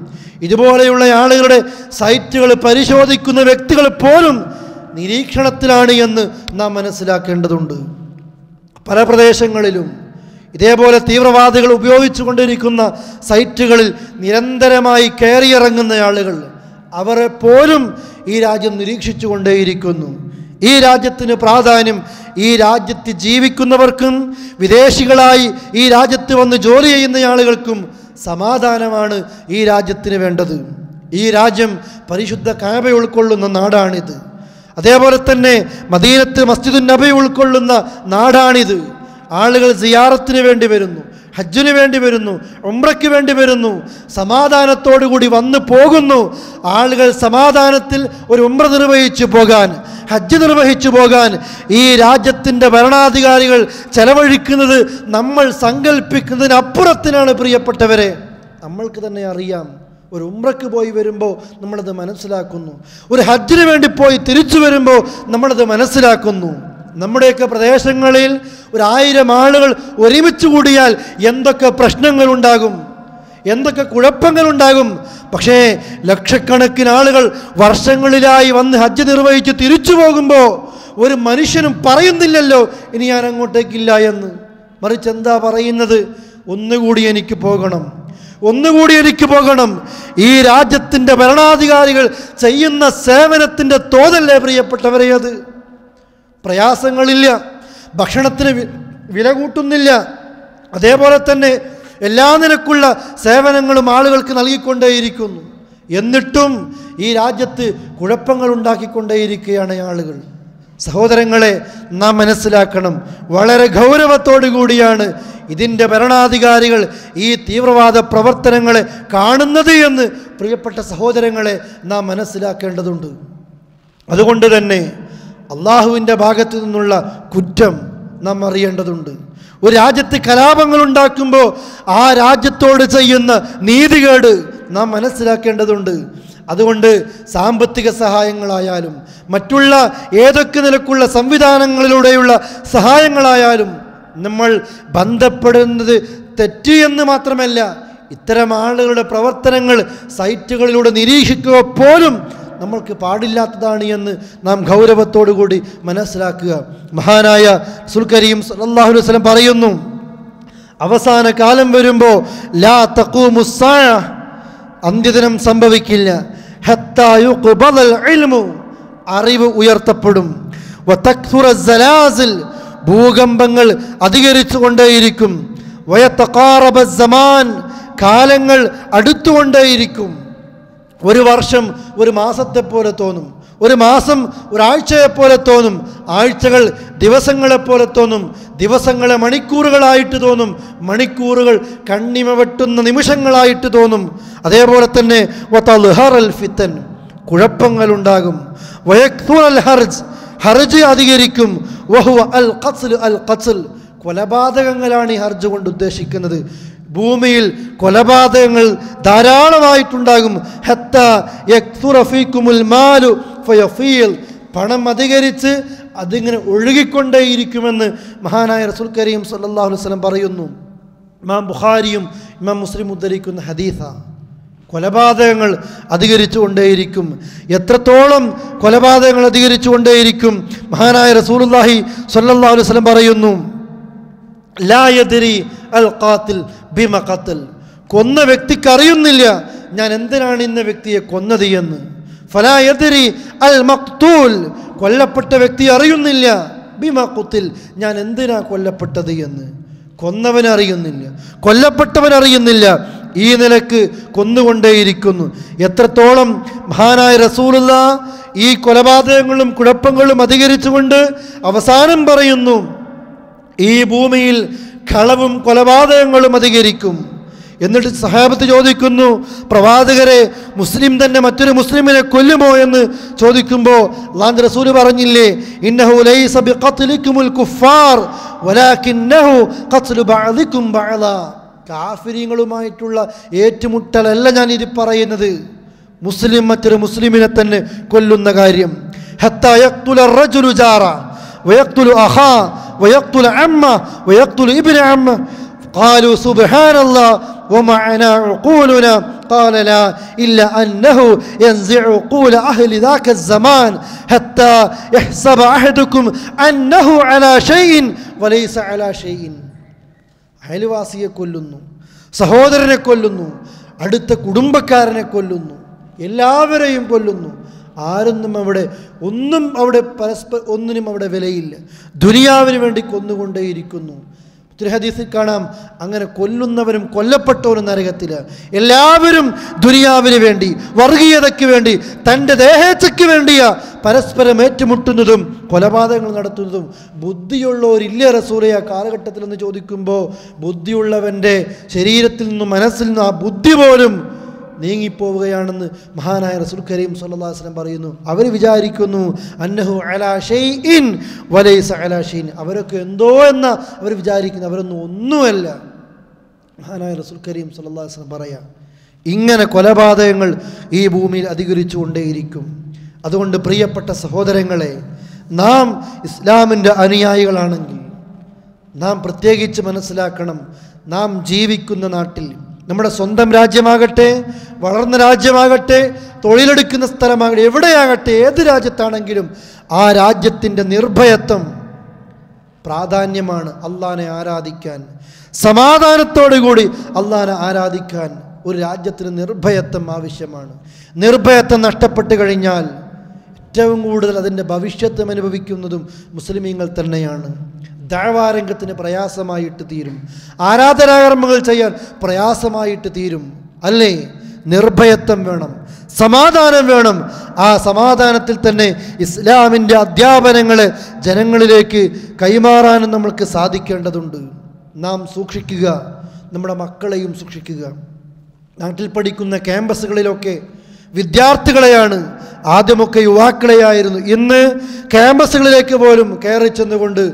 ഇതുപോലെയുള്ള ആളുകളുടെ സൈറ്റുകൾ പരിശോധിക്കുന്ന വ്യക്തികൾ പോലും നിരീക്ഷണത്തിലാണ് എന്ന് നാം മനസ്സിലാക്കേണ്ടതുണ്ട്. പല പ്രദേശങ്ങളിലും ഇതേപോലെ തീവ്രവാദികൾ ഉപയോഗിച്ചു കൊണ്ടിരിക്കുന്ന സൈറ്റുകളിൽ നിരന്തരമായി കയറിയിറങ്ങുന്ന ആളുകൾ, അവരെ പോലും ഈ രാജ്യം നിരീക്ഷിച്ചു കൊണ്ടേയിരിക്കുന്നു. ഈ രാജ്യത്തിന് പ്രാധാന്യം ഈ രാജ്യത്ത് ജീവിക്കുന്നവർക്കും വിദേശികളായി ഈ രാജ്യത്ത് വന്ന് ജോലി ചെയ്യുന്ന ആളുകൾക്കും സമാധാനമാണ് ഈ രാജ്യത്തിന് വേണ്ടത്. ഈ രാജ്യം പരിശുദ്ധ കഅബ ഉൾക്കൊള്ളുന്ന നാടാണിത്. അതേപോലെ തന്നെ മദീനത്ത് മസ്ജിദുൻ നബി ഉൾക്കൊള്ളുന്ന നാടാണിത്. ആളുകൾ സിയാറത്തിന് വേണ്ടി വരുന്നു, ഹജ്ജിന് വേണ്ടി വരുന്നു, ഉംറയ്ക്ക് വേണ്ടി വരുന്നു, സമാധാനത്തോടുകൂടി വന്നു പോകുന്നു. ആളുകൾ സമാധാനത്തിൽ ഒരു ഉംറ നിർവഹിച്ചു പോകാൻ, ഹജ്ജ് നിർവഹിച്ചു പോകാൻ ഈ രാജ്യത്തിൻ്റെ ഭരണാധികാരികൾ ചെലവഴിക്കുന്നത് നമ്മൾ സങ്കല്പിക്കുന്നതിനപ്പുറത്തിനാണ്. പ്രിയപ്പെട്ടവരെ, നമ്മൾക്ക് തന്നെ അറിയാം. ഒരു ഉംറയ്ക്ക് പോയി വരുമ്പോൾ നമ്മളത് മനസ്സിലാക്കുന്നു, ഒരു ഹജ്ജിന് വേണ്ടി പോയി തിരിച്ചു വരുമ്പോൾ നമ്മളത് മനസ്സിലാക്കുന്നു. നമ്മുടെയൊക്കെ പ്രദേശങ്ങളിൽ 1000 ആളുകൾ ഒരുമിച്ച് കൂടിയാൽ എന്തൊക്കെ പ്രശ്നങ്ങളുണ്ടാകും, എന്തൊക്കെ കുഴപ്പങ്ങളുണ്ടാകും. പക്ഷേ ലക്ഷക്കണക്കിന് ആളുകൾ വർഷങ്ങളിലായി വന്ന് ഹജ്ജ് നിർവഹിച്ച് തിരിച്ചു പോകുമ്പോൾ ഒരു മനുഷ്യനും പറയുന്നില്ലല്ലോ ഇനി ഞാൻ അങ്ങോട്ടേക്കില്ല എന്ന്. മറിച്ച് എന്താ പറയുന്നത്? ഒന്നുകൂടി എനിക്ക് പോകണം, ഒന്നുകൂടി എനിക്ക് പോകണം. ഈ രാജ്യത്തിൻ്റെ ഭരണാധികാരികൾ ചെയ്യുന്ന സേവനത്തിൻ്റെ തോതല്ലേ പ്രിയപ്പെട്ടവരെ അത്. പ്രയാസങ്ങളില്ല, ഭക്ഷണത്തിന് വില കൂട്ടുന്നില്ല, അതേപോലെ തന്നെ എല്ലാ നിലക്കുള്ള സേവനങ്ങളും ആളുകൾക്ക് നൽകിക്കൊണ്ടേയിരിക്കുന്നു. എന്നിട്ടും ഈ രാജ്യത്ത് കുഴപ്പങ്ങൾ ഉണ്ടാക്കിക്കൊണ്ടേയിരിക്കുകയാണ് ആളുകൾ. സഹോദരങ്ങളെ, നാം മനസ്സിലാക്കണം, വളരെ ഗൗരവത്തോടു കൂടിയാണ് ഇതിൻ്റെ ഭരണാധികാരികൾ ഈ തീവ്രവാദ പ്രവർത്തനങ്ങളെ കാണുന്നത് എന്ന് പ്രിയപ്പെട്ട സഹോദരങ്ങളെ നാം മനസ്സിലാക്കേണ്ടതുണ്ട്. അതുകൊണ്ട് തന്നെ അള്ളാഹുവിൻ്റെ ഭാഗത്തു നിന്നുള്ള കുറ്റം നാം അറിയേണ്ടതുണ്ട്. ഒരു രാജ്യത്ത് കലാപങ്ങൾ ഉണ്ടാക്കുമ്പോൾ ആ രാജ്യത്തോട് ചെയ്യുന്ന നീതികേട് നാം മനസ്സിലാക്കേണ്ടതുണ്ട്. അതുകൊണ്ട് സാമ്പത്തിക സഹായങ്ങളായാലും മറ്റുള്ള ഏതൊക്കെ നിലക്കുള്ള സംവിധാനങ്ങളിലൂടെയുള്ള സഹായങ്ങളായാലും നമ്മൾ ബന്ധപ്പെടുന്നത് തെറ്റ് എന്ന് മാത്രമല്ല, ഇത്തരം ആളുകളുടെ പ്രവർത്തനങ്ങൾ സൈറ്റുകളിലൂടെ നിരീക്ഷിക്കുക പോലും നമ്മൾക്ക് പാടില്ലാത്തതാണ് എന്ന് നാം ഗൗരവത്തോടു കൂടി മനസ്സിലാക്കുക. മഹാനായ റസൂൽ കരീം സല്ലല്ലാഹു അലൈഹി വസല്ലം പറയുന്നു, അവസാന കാലം വരുമ്പോൾ ലാ തഖൂമുസ്സാഅ, അന്ത്യദിനം സംഭവിക്കില്ല, ഹത്താ യുഖ്ബദൽ ഇൽമു, അറിവ് ഉയർത്തപ്പെടും, വതക്സുറ സലാസിൽ, ഭൂകമ്പങ്ങൾ അധികരിച്ചുകൊണ്ടേയിരിക്കും. വയതഖാറബ സമാൻ, കാലങ്ങൾ അടുത്തുകൊണ്ടേയിരിക്കും. ഒരു വർഷം ഒരു മാസത്തെ പോലെ തോന്നും, ഒരു മാസം ഒരാഴ്ചയെപ്പോലെ തോന്നും, ആഴ്ചകൾ ദിവസങ്ങളെപ്പോലെ തോന്നും, ദിവസങ്ങളെ മണിക്കൂറുകളായിട്ട് തോന്നും, മണിക്കൂറുകൾ കണ്ണിമ വെട്ടുന്ന നിമിഷങ്ങളായിട്ട് തോന്നും. അതേപോലെ തന്നെ വതൽഹറൽ ഫിതൻ, കുഴപ്പങ്ങളുണ്ടാകും. വയക്സുറൽ ഹർജ്, ഹർജ് അധികരിക്കും. വഹുവ അൽ ഖത്ൽ, അൽ ഖത്ൽ, കൊലപാതകങ്ങളാണ് ഈ ഹർജ് കൊണ്ട് ഉദ്ദേശിക്കുന്നത്. ഭൂമിയിൽ കൊലപാതകങ്ങൾ ധാരാളമായിട്ടുണ്ടാകും. ഹത്താ യക്സുറ ഫീകുമുൽ മാലു ഫയഫീൽ, പണം അധികരിച്ച് അതിങ്ങനെ ഒഴുകിക്കൊണ്ടേയിരിക്കുമെന്ന് മഹാനായ റസൂൽ കരീം സല്ലല്ലാഹു അലൈഹി വസല്ലം പറയുന്നു. ഇമാം ബുഖാരിയും ഇമാം മുസ്ലിം ഉദ്ധരിക്കുന്ന ഹദീസാണ്. കൊലപാതകങ്ങൾ അധികരിച്ചു കൊണ്ടേയിരിക്കും. എത്രത്തോളം കൊലപാതകങ്ങൾ അധികരിച്ചു കൊണ്ടേയിരിക്കും? മഹാനായ റസൂലുള്ളാഹി സ്വല്ലല്ലാഹു അലൈഹി വസല്ലം പറയുന്നു, ലാ യദ്രി അൽ ഖാതിൽ ബിമ ഖതൽ, കൊന്ന വ്യക്തിക്ക് അറിയുന്നില്ല ഞാൻ എന്തിനാണ് ഇന്ന വ്യക്തിയെ കൊന്നത് എന്ന്. ഫലാ യദ്രി അൽ മഖ്തൂൽ, കൊല്ലപ്പെട്ട വ്യക്തി അറിയുന്നില്ല ബിമ ഖുതിൽ, ഞാൻ എന്തിനാ കൊല്ലപ്പെട്ടത് എന്ന്. കൊന്നവൻ അറിയുന്നില്ല, കൊല്ലപ്പെട്ടവൻ അറിയുന്നില്ല. ഈ നിലക്ക് കൊന്നുകൊണ്ടേയിരിക്കുന്നു. എത്രത്തോളം മഹാനായ റസൂലുള്ളാഹ് ഈ കൊലപാതകങ്ങളും കുഴപ്പങ്ങളും അധികരിച്ചുകൊണ്ട് അവസാനം പറയുന്നു, ഈ ഭൂമിയിൽ കളവും കൊലപാതകങ്ങളും അധികരിക്കും. എന്നിട്ട് സഹാബത്ത് ചോദിക്കുന്നു, പ്രവാചകരെ, മുസ്ലിം തന്നെ മറ്റൊരു മുസ്ലിമിനെ കൊല്ലുമോ എന്ന് ചോദിക്കുമ്പോൾ അല്ലാഹുവിന്റെ റസൂൽ പറഞ്ഞില്ലേ, ഇന്നഹു ലൈസ ബിഖത്ലികുമുൽ കുഫാർ വലാകിന്നഹു ഖത്ലു ബഅദികും ബഅദാ, കാഫിരീങ്ങളുമായിട്ടുള്ള ഏറ്റുമുട്ടലല്ല ഞാൻ ഇത് പറയുന്നത്, മുസ്ലിം മറ്റൊരു മുസ്ലിമിനെ തന്നെ കൊല്ലുന്ന കാര്യം. ഹത്താ യഖ്തുല റജുലു ജാറ വയഖ്തുലു അഖാ വയഖ്തുല അമ്മ വയഖ്തുലു ഇബ്ന അമ്മ. ഖാലു സുബ്ഹാനല്ലാഹ് വമഅനാ ഉഖൂലുനാ ഖാല ലാ ഇല്ല അന്നഹു യൻസിഉ ഖൂല അഹ്ലി ദാക الزمان ഹത്താ യഹ്സബ അഹദുകും അന്നഹു അലാ ഷൈഇൻ വലൈസ അലാ ഷൈഇൻ. അയൽവാസിയെ കൊല്ലുന്നു, സഹോദരനെ കൊല്ലുന്നു, അടുത്ത കുടുംബക്കാരനെ കൊല്ലുന്നു, എല്ലാവരെയും കൊല്ലുന്നു. ആരൊന്നും അവിടെ ഒന്നിനും അവിടെ വിലയില്ല. ദുനിയാവിന് വേണ്ടി കൊന്നുകൊണ്ടേയിരിക്കുന്നു. ഒരു ഹദീസിൽ കാണാം, അങ്ങനെ കൊല്ലുന്നവരും കൊല്ലപ്പെട്ടവരും നരകത്തില്. എല്ലാവരും ദുനിയാവിന് വേണ്ടി, വർഗീയതയ്ക്ക് വേണ്ടി, തൻ്റെ ദേഹേച്ഛയ്ക്ക് വേണ്ടിയ പരസ്പരം ഏറ്റുമുട്ടുന്നതും കൊലപാതകങ്ങൾ നടത്തുന്നതും. ബുദ്ധിയുള്ളവരില്ല റസൂലേ ആ കാലഘട്ടത്തിൽ എന്ന് ചോദിക്കുമ്പോൾ, ബുദ്ധിയുള്ളവൻ്റെ ശരീരത്തിൽ നിന്നും മനസ്സിൽ നിന്നും ആ ബുദ്ധി പോലും നീങ്ങിപ്പോവുകയാണെന്ന് മഹാനായ റസൂൽ കരീം സല്ലല്ലാഹു അലൈഹി വസല്ലം പറയുന്നു. അവർ വിചാരിക്കുന്നു അന്നഹു അലാ ഷൈഇൻ വലൈസ അലാ ഷൈഇൻ, അവരൊക്കെ എന്തോ എന്ന അവർ വിചാരിക്കുന്നു, അവരൊന്നും ഒന്നുമല്ല. മഹാനായ റസൂൽ കരീം സല്ലല്ലാഹു അലൈഹി വസല്ലം പറയാം, ഇങ്ങനെ കൊലപാതകങ്ങൾ ഈ ഭൂമിയിൽ അധികരിച്ചുകൊണ്ടേയിരിക്കും. അതുകൊണ്ട് പ്രിയപ്പെട്ട സഹോദരങ്ങളെ, നാം ഇസ്ലാമിൻ്റെ അനുയായികളാണെങ്കിൽ നാം പ്രത്യേകിച്ച് മനസ്സിലാക്കണം, നാം ജീവിക്കുന്ന നാട്ടിൽ, നമ്മുടെ സ്വന്തം രാജ്യമാകട്ടെ, വളർന്ന രാജ്യമാകട്ടെ, തൊഴിലെടുക്കുന്ന സ്ഥലമാകട്ടെ, എവിടെയാകട്ടെ, ഏത് രാജ്യത്താണെങ്കിലും ആ രാജ്യത്തിൻ്റെ നിർഭയത്വം പ്രാധാന്യമാണ്. അള്ളാഹനെ ആരാധിക്കാൻ, സമാധാനത്തോടുകൂടി അള്ളാഹനെ ആരാധിക്കാൻ ഒരു രാജ്യത്തിന് നിർഭയത്വം ആവശ്യമാണ്. നിർഭയത്വം നഷ്ടപ്പെട്ട് കഴിഞ്ഞാൽ ഏറ്റവും കൂടുതൽ അതിൻ്റെ ഭവിഷ്യത്വം അനുഭവിക്കുന്നതും മുസ്ലിമീങ്ങൾ തന്നെയാണ്. ദഅവാരംഗത്തിന് പ്രയാസമായിട്ട് തീരും, ആരാധനാകർമ്മങ്ങൾ ചെയ്യാൻ പ്രയാസമായിട്ട് തീരും. അല്ലേ? നിർഭയത്വം വേണം, സമാധാനം വേണം. ആ സമാധാനത്തിൽ തന്നെ ഇസ്ലാമിൻ്റെ അധ്യാപനങ്ങളെ ജനങ്ങളിലേക്ക് കൈമാറാനും നമ്മൾക്ക് സാധിക്കേണ്ടതുണ്ട്. നാം സൂക്ഷിക്കുക, നമ്മുടെ മക്കളെയും സൂക്ഷിക്കുക. നാട്ടിൽ പഠിക്കുന്ന ക്യാമ്പസുകളിലൊക്കെ വിദ്യാർത്ഥികളെയാണ്, ആദ്യമൊക്കെ യുവാക്കളെയായിരുന്നു. ഇന്ന് ക്യാമ്പസുകളിലേക്ക് പോലും കയറി ചെന്നുകൊണ്ട്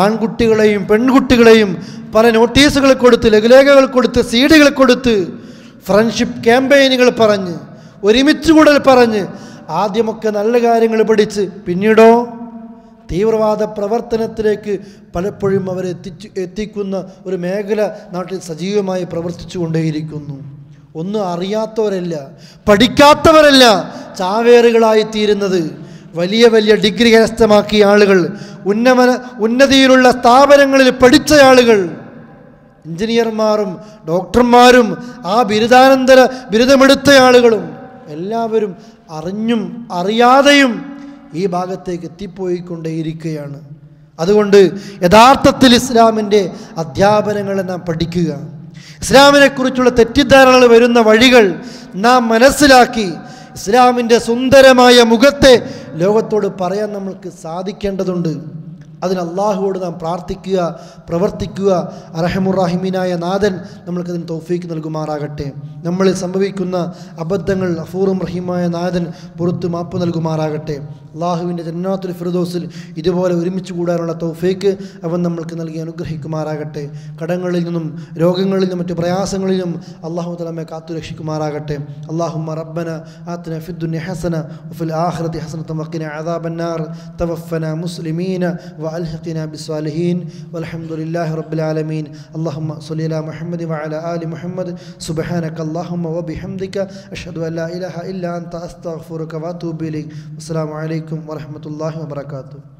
ആൺകുട്ടികളെയും പെൺകുട്ടികളെയും പല നോട്ടീസുകൾ കൊടുത്ത്, ലഘുലേഖകൾ കൊടുത്ത്, സീഡികൾ കൊടുത്ത്, ഫ്രണ്ട്ഷിപ്പ് ക്യാമ്പയിനുകൾ പറഞ്ഞ്, ഒരുമിച്ച് കൂടൽ പറഞ്ഞ്, ആദ്യമൊക്കെ നല്ല കാര്യങ്ങൾ പഠിച്ച് പിന്നീടോ തീവ്രവാദ പ്രവർത്തനത്തിലേക്ക് പലപ്പോഴും അവരെ എത്തിക്കുന്ന ഒരു മേഖല നാട്ടിൽ സജീവമായി പ്രവർത്തിച്ചു കൊണ്ടേയിരിക്കുന്നു. ഒന്നും അറിയാത്തവരല്ല, പഠിക്കാത്തവരല്ല ചാവേറുകളായിത്തീരുന്നത്. വലിയ വലിയ ഡിഗ്രി കരസ്ഥമാക്കിയ ആളുകൾ, ഉന്നതിയിലുള്ള സ്ഥാപനങ്ങളിൽ പഠിച്ച ആളുകൾ, എഞ്ചിനീയർമാരും ഡോക്ടർമാരും ആ ബിരുദാനന്തര ബിരുദമെടുത്ത ആളുകളും എല്ലാവരും അറിഞ്ഞും അറിയാതെയും ഈ ഭാഗത്തേക്ക് എത്തിപ്പോയിക്കൊണ്ടേയിരിക്കുകയാണ്. അതുകൊണ്ട് യഥാർത്ഥത്തിൽ ഇസ്ലാമിൻ്റെ അധ്യാപനങ്ങളെ നാം പഠിക്കുക, ഇസ്ലാമിനെക്കുറിച്ചുള്ള തെറ്റിദ്ധാരണകൾ വരുന്ന വഴികൾ നാം മനസ്സിലാക്കി ഇസ്ലാമിൻ്റെ സുന്ദരമായ മുഖത്തെ ലോകത്തോട് പറയാൻ നമ്മൾക്ക് സാധിക്കേണ്ടതുണ്ട്. അതിന് അള്ളാഹുവോട് നാം പ്രാർത്ഥിക്കുക, പ്രവർത്തിക്കുക. അർഹമുർറഹീമീനായ നാഥൻ നമ്മൾക്കതിന് തൗഫീക്ക് നൽകുമാറാകട്ടെ. നമ്മളിൽ സംഭവിക്കുന്ന അബദ്ധങ്ങൾ ഗഫൂറും റഹീമായ നാഥൻ പുറത്ത് മാപ്പ് നൽകുമാറാകട്ടെ. അള്ളാഹുവിൻ്റെ ജന്നാത്തുൽ ഫിർദൗസിൽ ഇതുപോലെ ഒരുമിച്ച് കൂടാനുള്ള തൗഫീക്ക് അവൻ നമ്മൾക്ക് നൽകി അനുഗ്രഹിക്കുമാറാകട്ടെ. കടങ്ങളിൽ നിന്നും രോഗങ്ങളിൽ നിന്നും മറ്റു പ്രയാസങ്ങളിലും അള്ളാഹു തആല നമ്മെ കാത്തു രക്ഷിക്കുമാറാകട്ടെ. അല്ലാഹുമ്മ റബ്ബന ആതിന ഫിദ്ദുനിയ ഹസന വഫിൽ ആഖിറതി ഹസനത വഖിന അദാബന്നാർ തവഫന മുസ്ലിമീന വഅൽഹിഖ്നാ ബിസ്സാലിഹീൻ വൽഹംദുലില്ലാഹി റബ്ബിൽ ആലമീൻ. അല്ലാഹുമ്മ സ്വല്ലി അലാ മുഹമ്മദ് വഅലാ ആലി മുഹമ്മദ് സുബ്ഹാനക അല്ലാഹുമ്മ വബിഹംദിക അഷ്ഹദു അൻ ലാ ഇലാഹ ഇല്ലാ അൻത അസ്തഗ്ഫിറുക വഅതൂബു ഇലൈക്. അസ്സലാമു അലൈക്കും വറഹ്മത്തുള്ളാഹി വബറകാതുഹു.